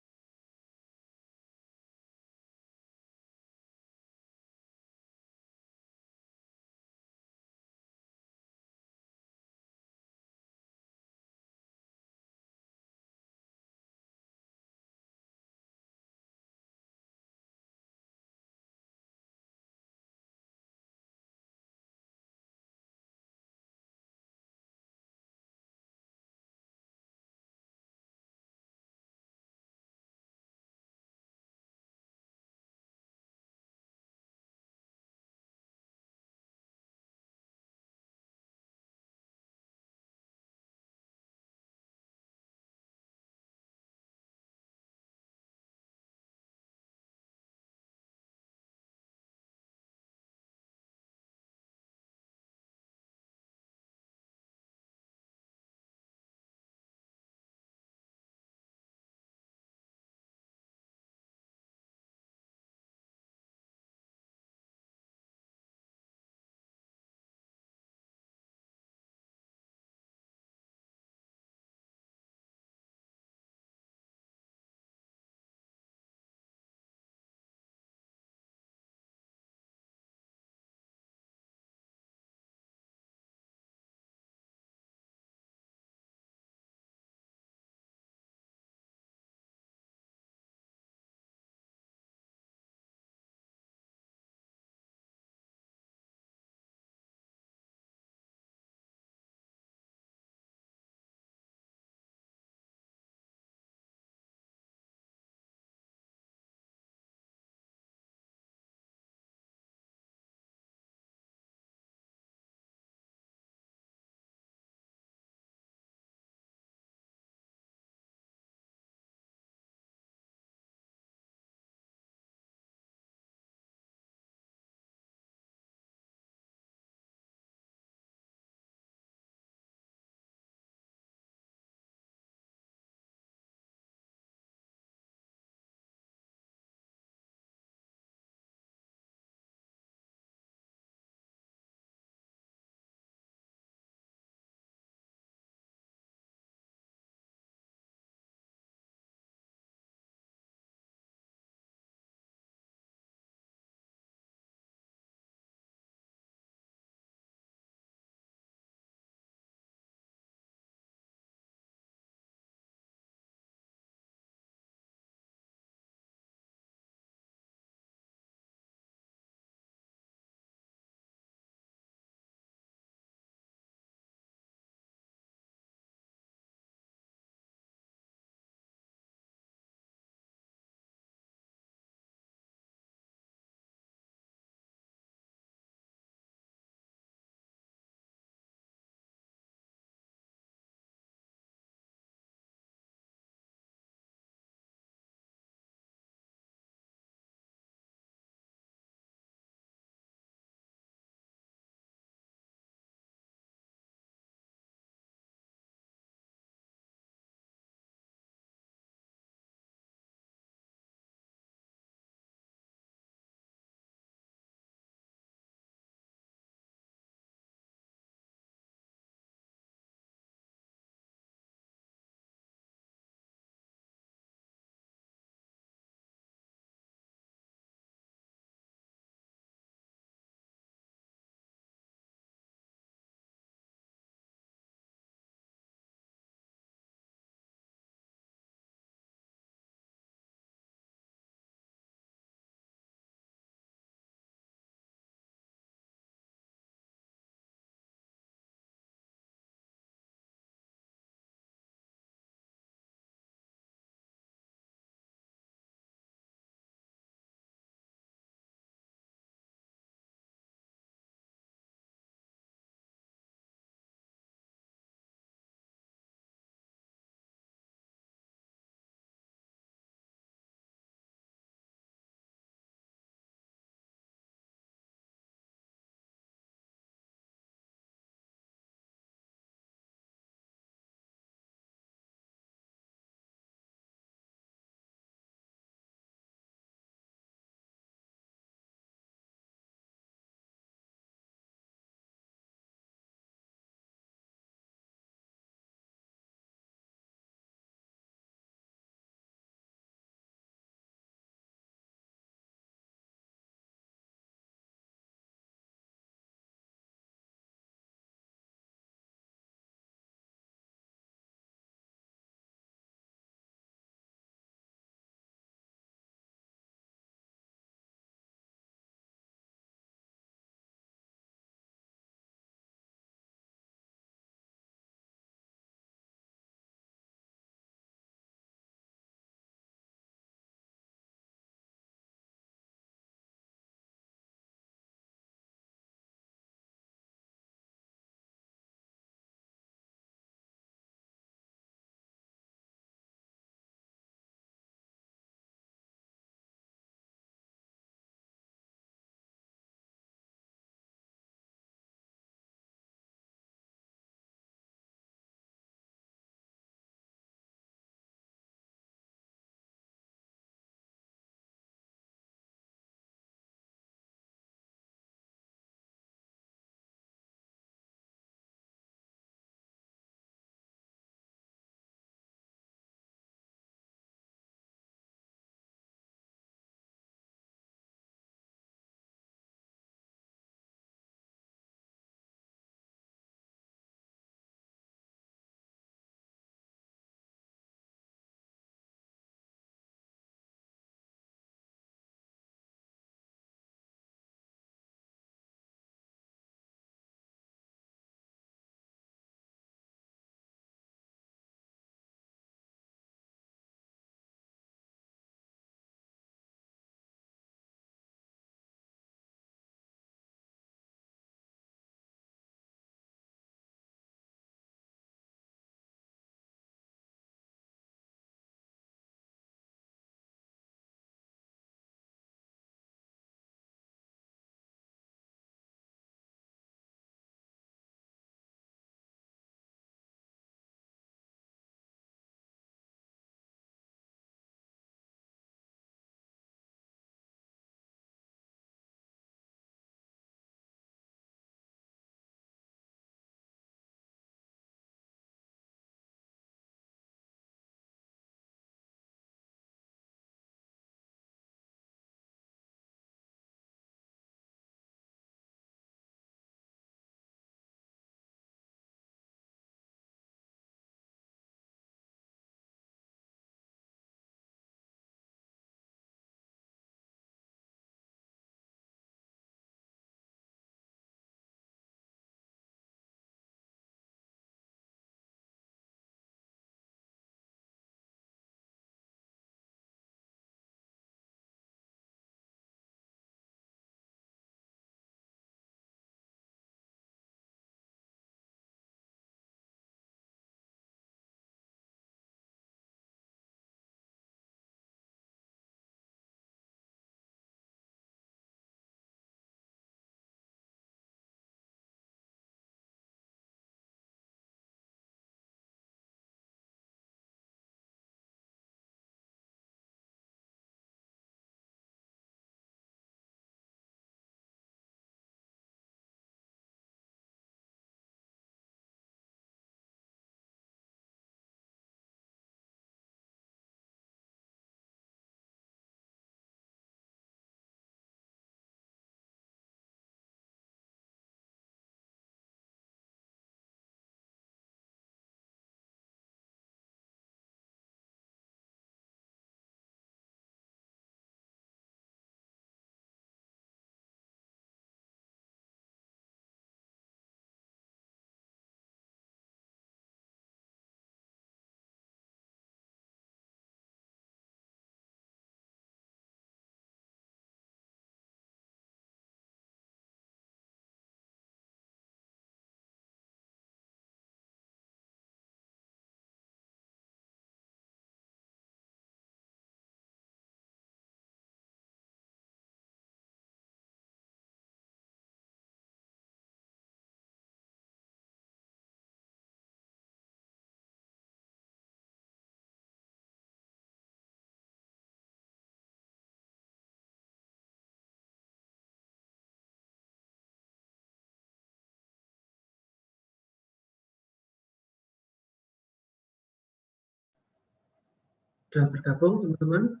Sudah bergabung teman-teman?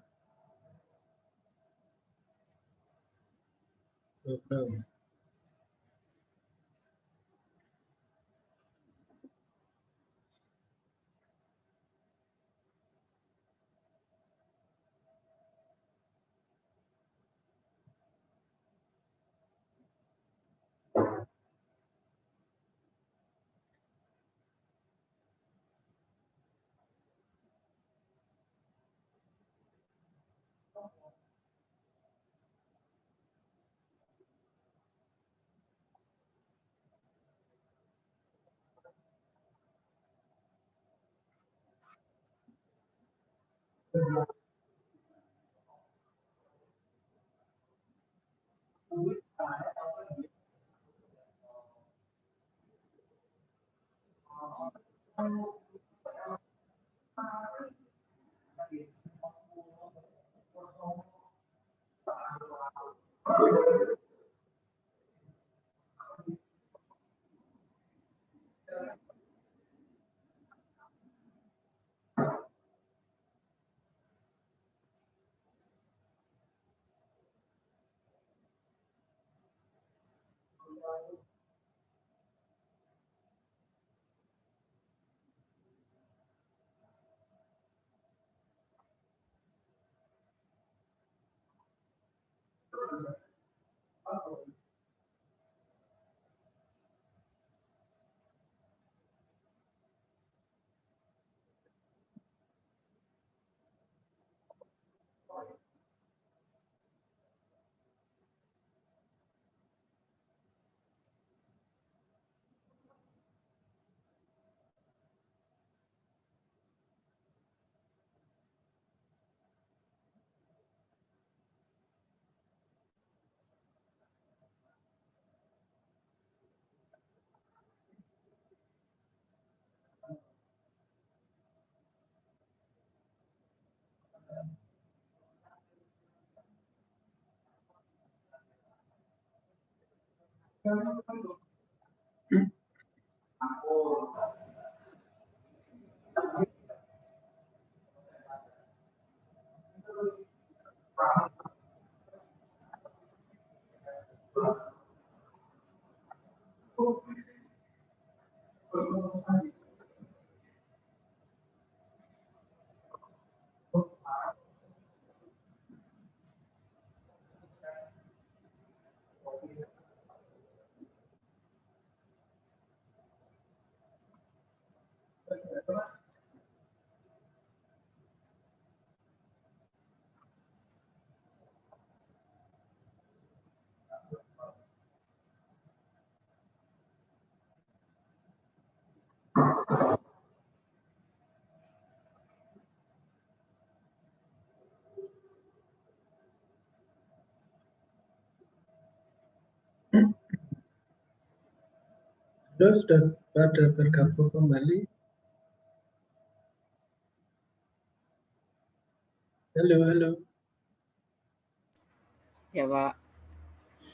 Belum. Halo, sudah pada bergabung kembali? Halo, halo. Ya, Pak.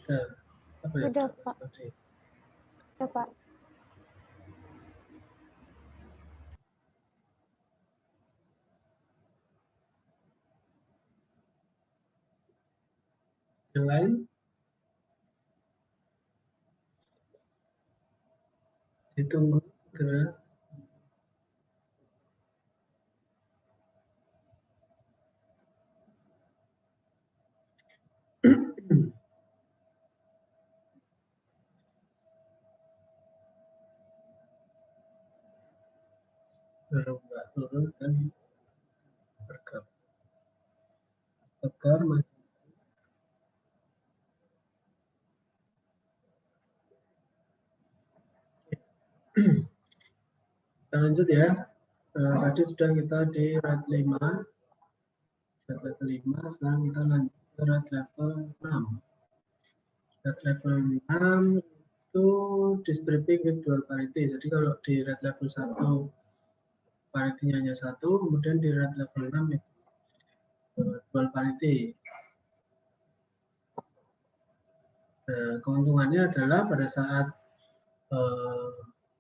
Sudah. Apa ya? Sudah, Pak. Ya, Pak. Yang lain? Ditunggu. Gerak. Berubah turun dan bergabung. Tegar masih. Kita lanjut ya. Tadi sudah kita di red 5. Red level 5, sekarang kita lanjut ke red level 6. Red level 6 itu distributing with dual parity. Jadi kalau di red level 1 parity-nya hanya 1, kemudian di red level 6 itu dual parity. Nah, keuntungannya adalah pada saat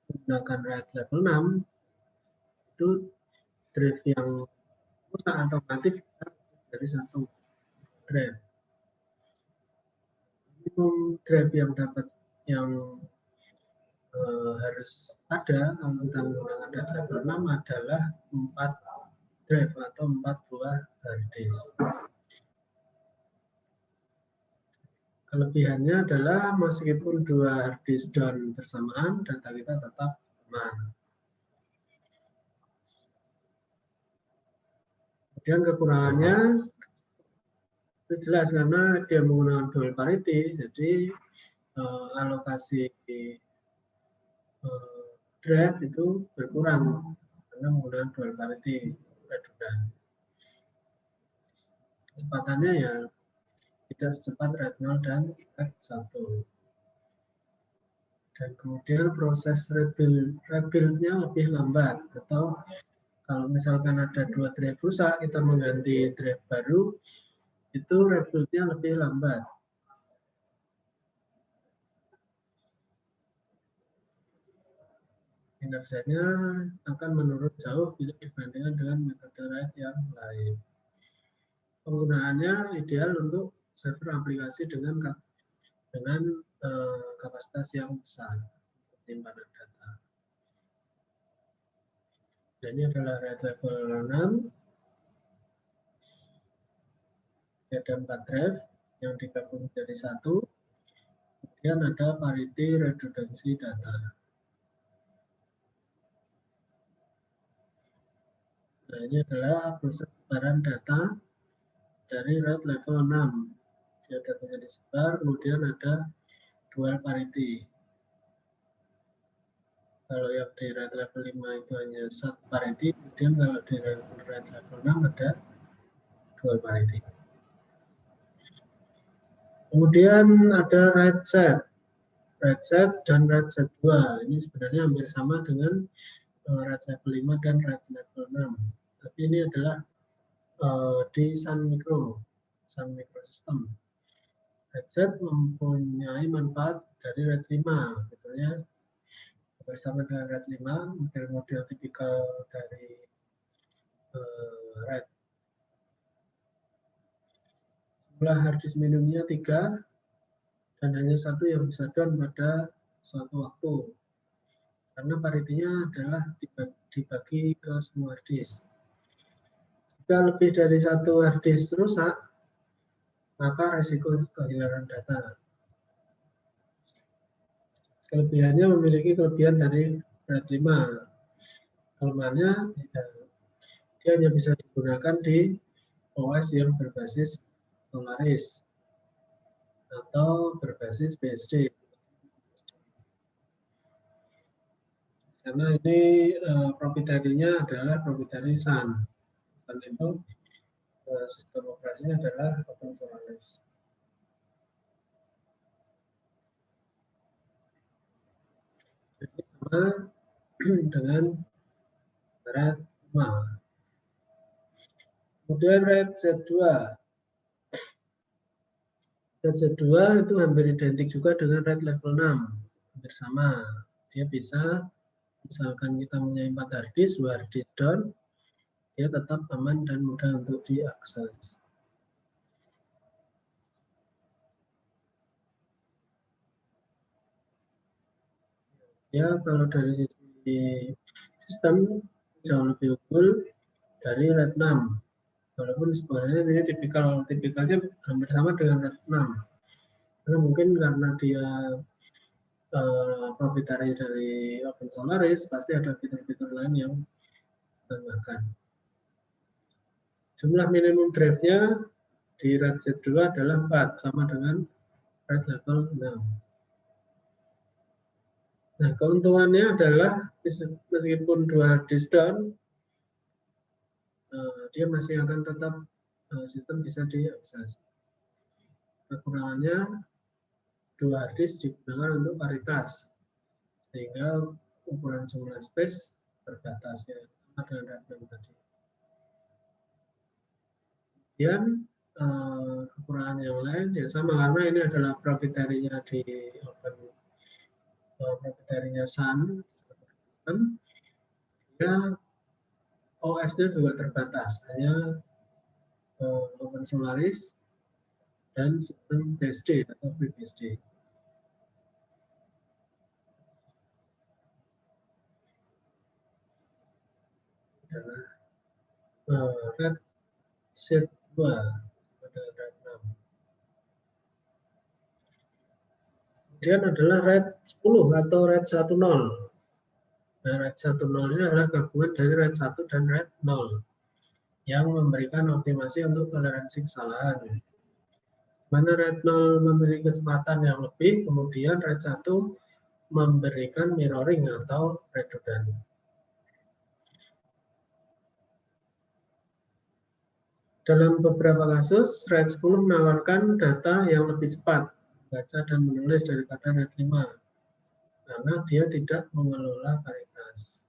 menggunakan red level 6 itu drift yang secara otomatis bisa dari satu drive. Minimum drive yang dapat harus ada kalau kita menggunakan drive level 6 adalah 4 drive atau 4 buah hard disk. Kelebihannya adalah meskipun 2 hard disk down bersamaan, data kita tetap aman. Kemudian kekurangannya itu jelas karena dia menggunakan dual parity, jadi alokasi drive itu berkurang karena menggunakan dual parity redundan. Kecepatannya ya tidak secepat RAID 0 dan RAID 1. Dan kemudian proses rebuild-nya lebih lambat, atau kalau misalkan ada 2 drive rusak, kita mengganti drive baru, itu rebuild-nya lebih lambat. Kinerjanya akan menurun jauh bila dibandingkan dengan metode RAID yang lain. Penggunaannya ideal untuk server aplikasi dengan kapasitas yang besar penyimpanan data. Jadi adalah RAID level 6. Ada 4 drive yang digabung jadi satu. Kemudian ada parity redundansi data. Nah, ini adalah proses sebaran data dari RAID level 6. Dia datanya disebar, kemudian ada dual parity. Kalau yang di RAID level 5 itu hanya satu parity, kemudian kalau di RAID level 6 ada dual parity. Kemudian ada RAID set dan RAID set 2. Ini sebenarnya hampir sama dengan RAID level 5 dan RAID level 6. Tapi ini adalah di Sun Microsystem. RAID set mempunyai manfaat dari RAID 5. Betulnya bersama dengan RAID 5, model-model tipikal dari RAID. Jumlah hard disk minimumnya 3 dan hanya satu yang bisa down pada suatu waktu. Karena paritinya adalah dibagi ke semua hard disk. Jika lebih dari satu hard disk rusak, maka resiko kehilangan data. Kelebihannya memiliki kelebihan dari RAID 5. Kelemahannya dia hanya bisa digunakan di OS yang berbasis Solaris atau berbasis BSD. Karena ini proprietary-nya adalah proprietary Sun. Dan itu sistem operasinya adalah Open Solaris. Jadi sama dengan RAID 5. Kemudian RAID Z2. RAID Z2 itu hampir identik juga dengan RAID level 6. Hampir sama. Dia bisa, misalkan kita punya 4 hard disk, 2 hard disk down, dia tetap aman dan mudah untuk diakses. Ya, kalau dari sisi sistem jauh lebih unggul dari RAID 6. Walaupun sebenarnya ini tipikalnya hampir sama dengan RAID 6. Karena mungkin karena dia proprietary dari Open Solaris, pasti ada fitur-fitur lain yang ditambahkan. Jumlah minimum drive-nya di RAID Z2 adalah 4, sama dengan RAID level 6. Nah, keuntungannya adalah meskipun 2 hard disk down, dia masih akan tetap sistem bisa diakses. Kekurangannya 2 hard disk digunakan untuk paritas, sehingga ukuran jumlah space terbatas, ya, sama dengan RAID tadi. Kemudian kekurangan yang lain ya sama, karena ini adalah proprietary-nya di proprietary-nya Sun, dia OS-nya juga terbatas, hanya Open Solaris dan sistem BSD atau FreeBSD. Adalah RAID set 2 pada RAID 6. Kemudian adalah RAID 10 atau RAID 10. Nah, RAID 10 ini adalah gabungan dari RAID 1 dan RAID 0 yang memberikan optimasi untuk toleransi kesalahan. Mana RAID 0 memiliki kecepatan yang lebih, kemudian RAID 1 memberikan mirroring atau redundant. Dalam beberapa kasus, RAID 10 menawarkan data yang lebih cepat, baca dan menulis daripada RAID 5, karena dia tidak mengelola paritas.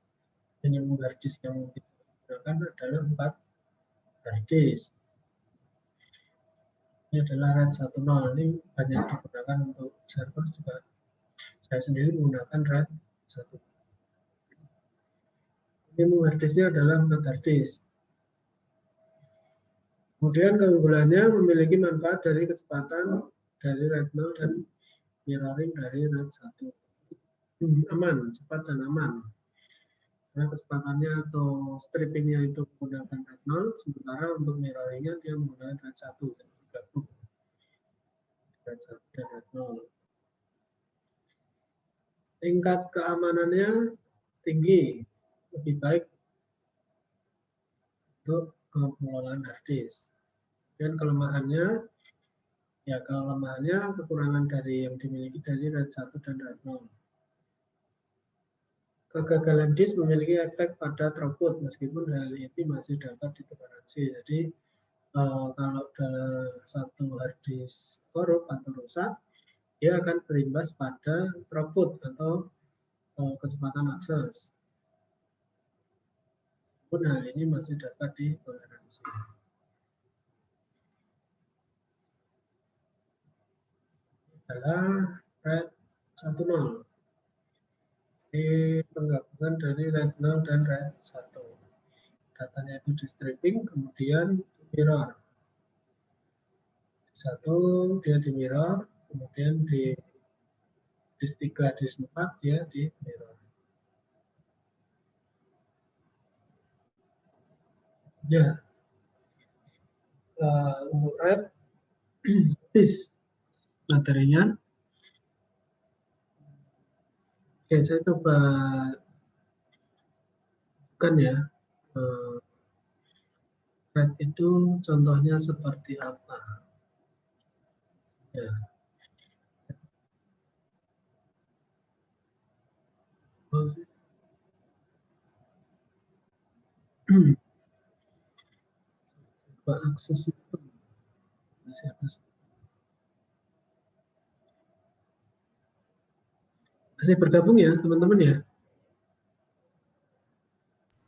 Minimum hard disk yang digunakan adalah 4 hard disk. Ini adalah RAID 10. Ini banyak digunakan untuk server juga. Saya sendiri menggunakan RAID 1. Minimum hard disknya adalah 4 hard disk. Kemudian keunggulannya memiliki manfaat dari kecepatan dari RAID 0 dan mirroring dari RAID 1. Aman, cepat dan aman. Karena kecepatannya atau strippingnya itu menggunakan RAID 0, sementara untuk mirroringnya dia menggunakan RAID 1. Gabung RAID 1 dan RAID 0. Tingkat keamanannya tinggi, lebih baik untuk pengelolaan hard disk. Dan kelemahannya, ya kelemahannya kekurangan dari yang dimiliki dari RAID 1 dan RAID 0. Kegagalan disk memiliki efek pada throughput, meskipun hal ini masih dapat ditoleransi. Jadi kalau dalam satu hard disk korup atau rusak, dia akan berimbas pada throughput atau kecepatan akses. Pun hal ini masih dapat ditoleransi. Adalah RAID 10. Ini penggabungan dari RAID 0 dan RAID 1. Datanya itu di stripping, kemudian mirror. Satu dia di mirror, kemudian di disk 3, disk 4 dia di mirror. Ya, untuk RAID disk materinya, oke, saya coba kan ya, RAID itu contohnya seperti apa? Ya. Coba akses itu masih bergabung ya teman-teman ya?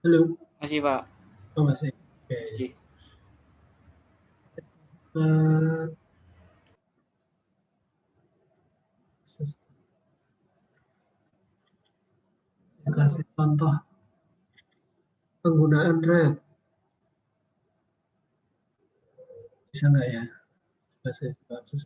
Halo? Masih, Pak. Oh, masih. Oke. Masih. Saya kasih contoh penggunaan RAID. Bisa nggak ya? Saya coba akses.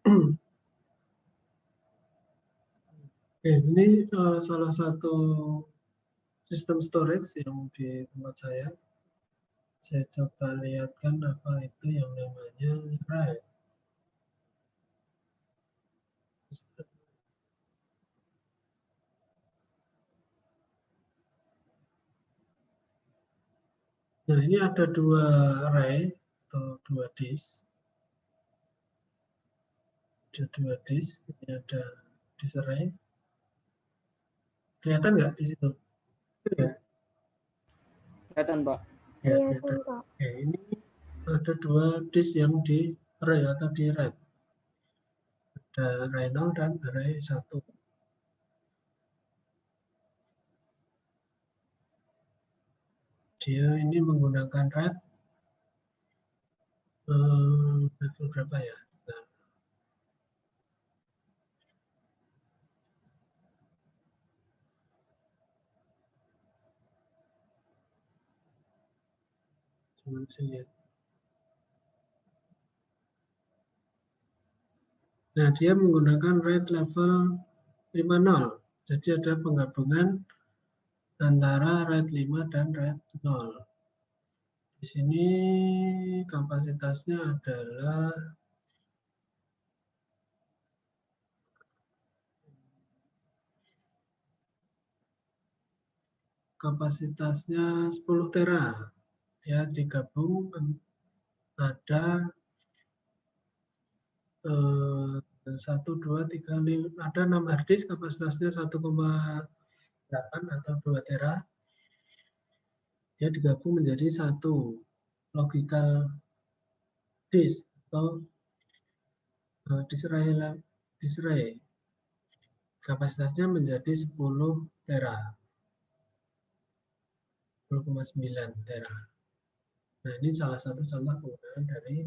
Oke, ini salah satu sistem storage yang di tempat saya. Saya coba lihatkan apa itu yang namanya RAID. Nah, ini ada dua array atau dua disk. Ada dua disk, ini ada disk array. Kelihatan nggak di situ? Ya, Kelihatan, Pak. ya, Iya, kelihatan. Pak. Oke, ini ada dua disk yang di array atau di RAID. Ada array 0 dan array 1. Dia ini menggunakan RAID level berapa ya? Nah, cuman saya lihat. Nah, dia menggunakan RAID level 50. Jadi ada penggabungan antara RAID 5 dan RAID 0. Di sini kapasitasnya adalah kapasitasnya 10 tera. Ya, digabung ada 1, 2, 3, 5, ada 6 harddisk kapasitasnya 1,8 atau 2 tera. Dia digabung menjadi satu logical disk atau disk array. Kapasitasnya menjadi 10 tera. 10,9 tera. Nah, ini salah satu contoh penggunaan dari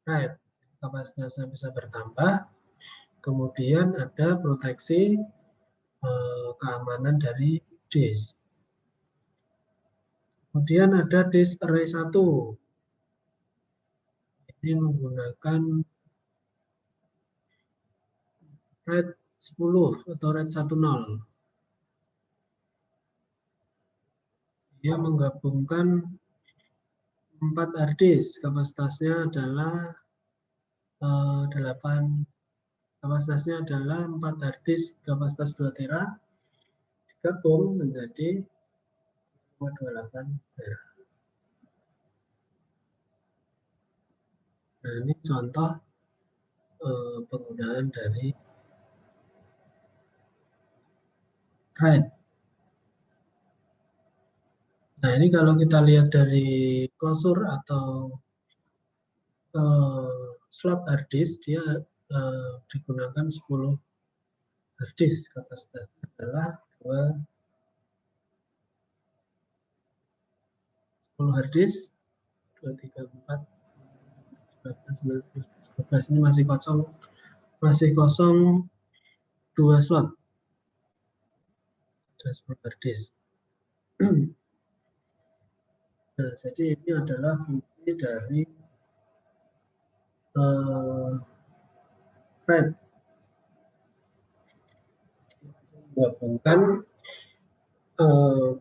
RAID. Kapasitasnya bisa bertambah, kemudian ada proteksi keamanan dari disk. Kemudian ada disk array 1. Ini menggunakan RAID 10 atau RAID 10. Dia menggabungkan 4 harddisk, kapasitasnya adalah 8. Kapasitasnya adalah 4 harddisk kapasitas 2 tera digabung menjadi 2,28 tera. Nah, ini contoh penggunaan dari RAID. Nah, ini kalau kita lihat dari klosur atau slot harddisk, dia digunakan 10 harddisk. Kapasitasnya adalah 10 harddisk, 2, 3, 4, 12 ini masih kosong 2 slot. Ada 10 harddisk. Nah, jadi ini adalah fungsi dari RAID. Menggabungkan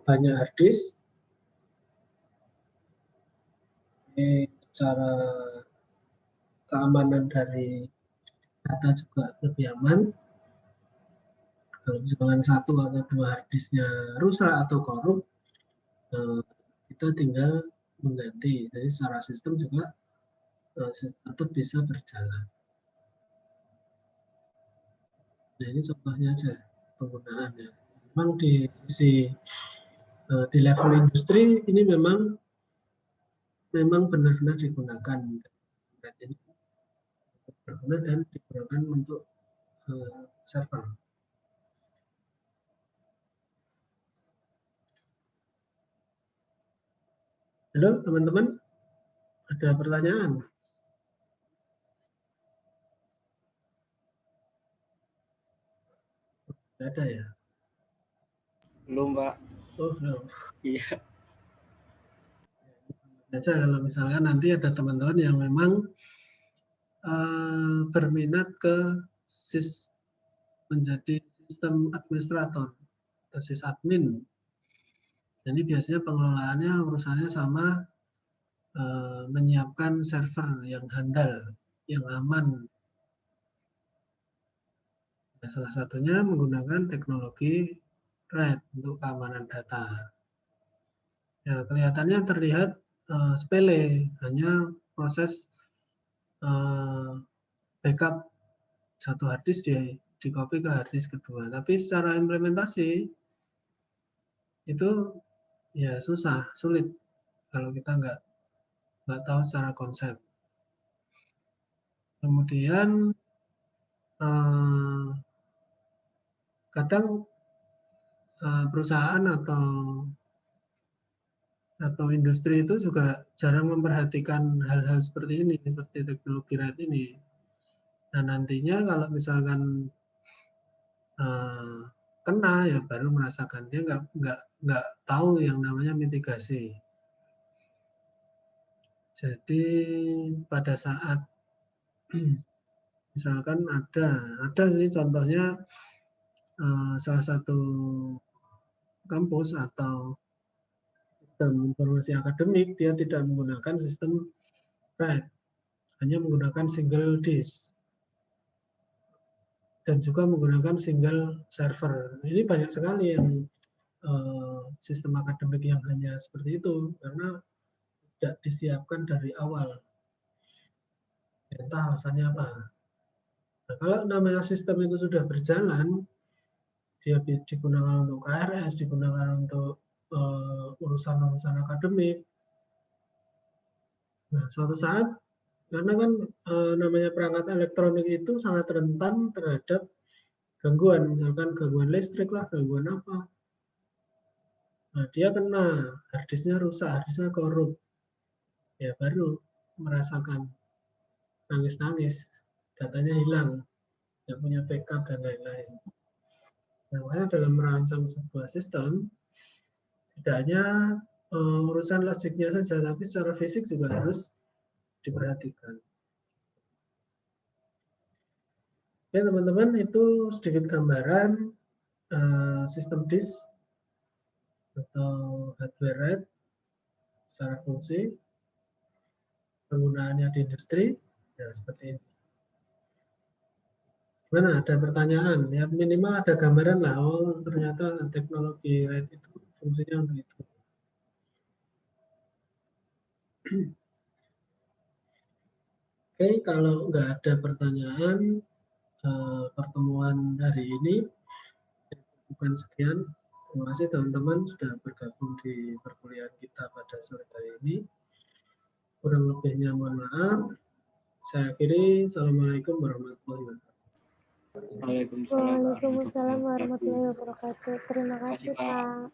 banyak harddisk. Ini secara keamanan dari data juga lebih aman. Kalau misalkan 1 atau 2 harddisknya rusak atau korup, kita tinggal mengganti. Jadi secara sistem juga tetap bisa berjalan. Nah, ini contohnya aja penggunaannya. Memang di sisi di level industri ini memang benar-benar digunakan. Ini berguna dan digunakan untuk server. Halo teman-teman, ada pertanyaan? Tidak ada ya? Belum, Pak. Oh, belum. Iya. Biasa kalau misalkan nanti ada teman-teman yang memang berminat ke menjadi sistem administrator atau sysadmin. Jadi biasanya pengelolaannya urusannya sama menyiapkan server yang handal, yang aman. Nah, salah satunya menggunakan teknologi RAID untuk keamanan data. Ya, kelihatannya terlihat sepele, hanya proses backup satu hard disk di copy ke hard disk kedua. Tapi secara implementasi itu ya sulit kalau kita nggak tahu secara konsep. Kemudian kadang perusahaan atau industri itu juga jarang memperhatikan hal-hal seperti ini, seperti teknologi RAID ini. Nah, nantinya kalau misalkan kena ya baru merasakan, dia nggak tahu yang namanya mitigasi. Jadi pada saat misalkan ada sih contohnya salah satu kampus atau sistem informasi akademik, dia tidak menggunakan sistem RAID, hanya menggunakan single disk dan juga menggunakan single server. Ini banyak sekali yang sistem akademik yang hanya seperti itu karena tidak disiapkan dari awal. Entah alasannya apa. Nah, kalau namanya sistem itu sudah berjalan, dia digunakan untuk KRS, digunakan untuk urusan-urusan akademik. Nah, suatu saat, karena kan namanya perangkat elektronik itu sangat rentan terhadap gangguan, misalkan gangguan listrik lah, gangguan apa. Nah, dia kena, harddisknya rusak, harddisknya korup. Ya baru merasakan nangis-nangis, datanya hilang, nggak punya backup dan lain-lain. Nah, makanya dalam merancang sebuah sistem, tidak hanya urusan logiknya saja, tapi secara fisik juga harus diperhatikan. Oke teman-teman, itu sedikit gambaran sistem disk atau hardware RAID secara fungsi, penggunaannya di industri, ya seperti ini. Mana ada pertanyaan? Ya minimal ada gambaran lah. Oh ternyata teknologi RAID itu fungsinya untuk itu. Oke, kalau nggak ada pertanyaan, pertemuan hari ini bukan sekian. Terima kasih teman-teman sudah bergabung di perkuliahan kita pada sore hari ini. Kurang lebihnya mohon maaf. Saya akhiri. Assalamualaikum warahmatullahi wabarakatuh. Waalaikumsalam Waalaikumsalam warahmatullahi wabarakatuh. Terima kasih, Pak.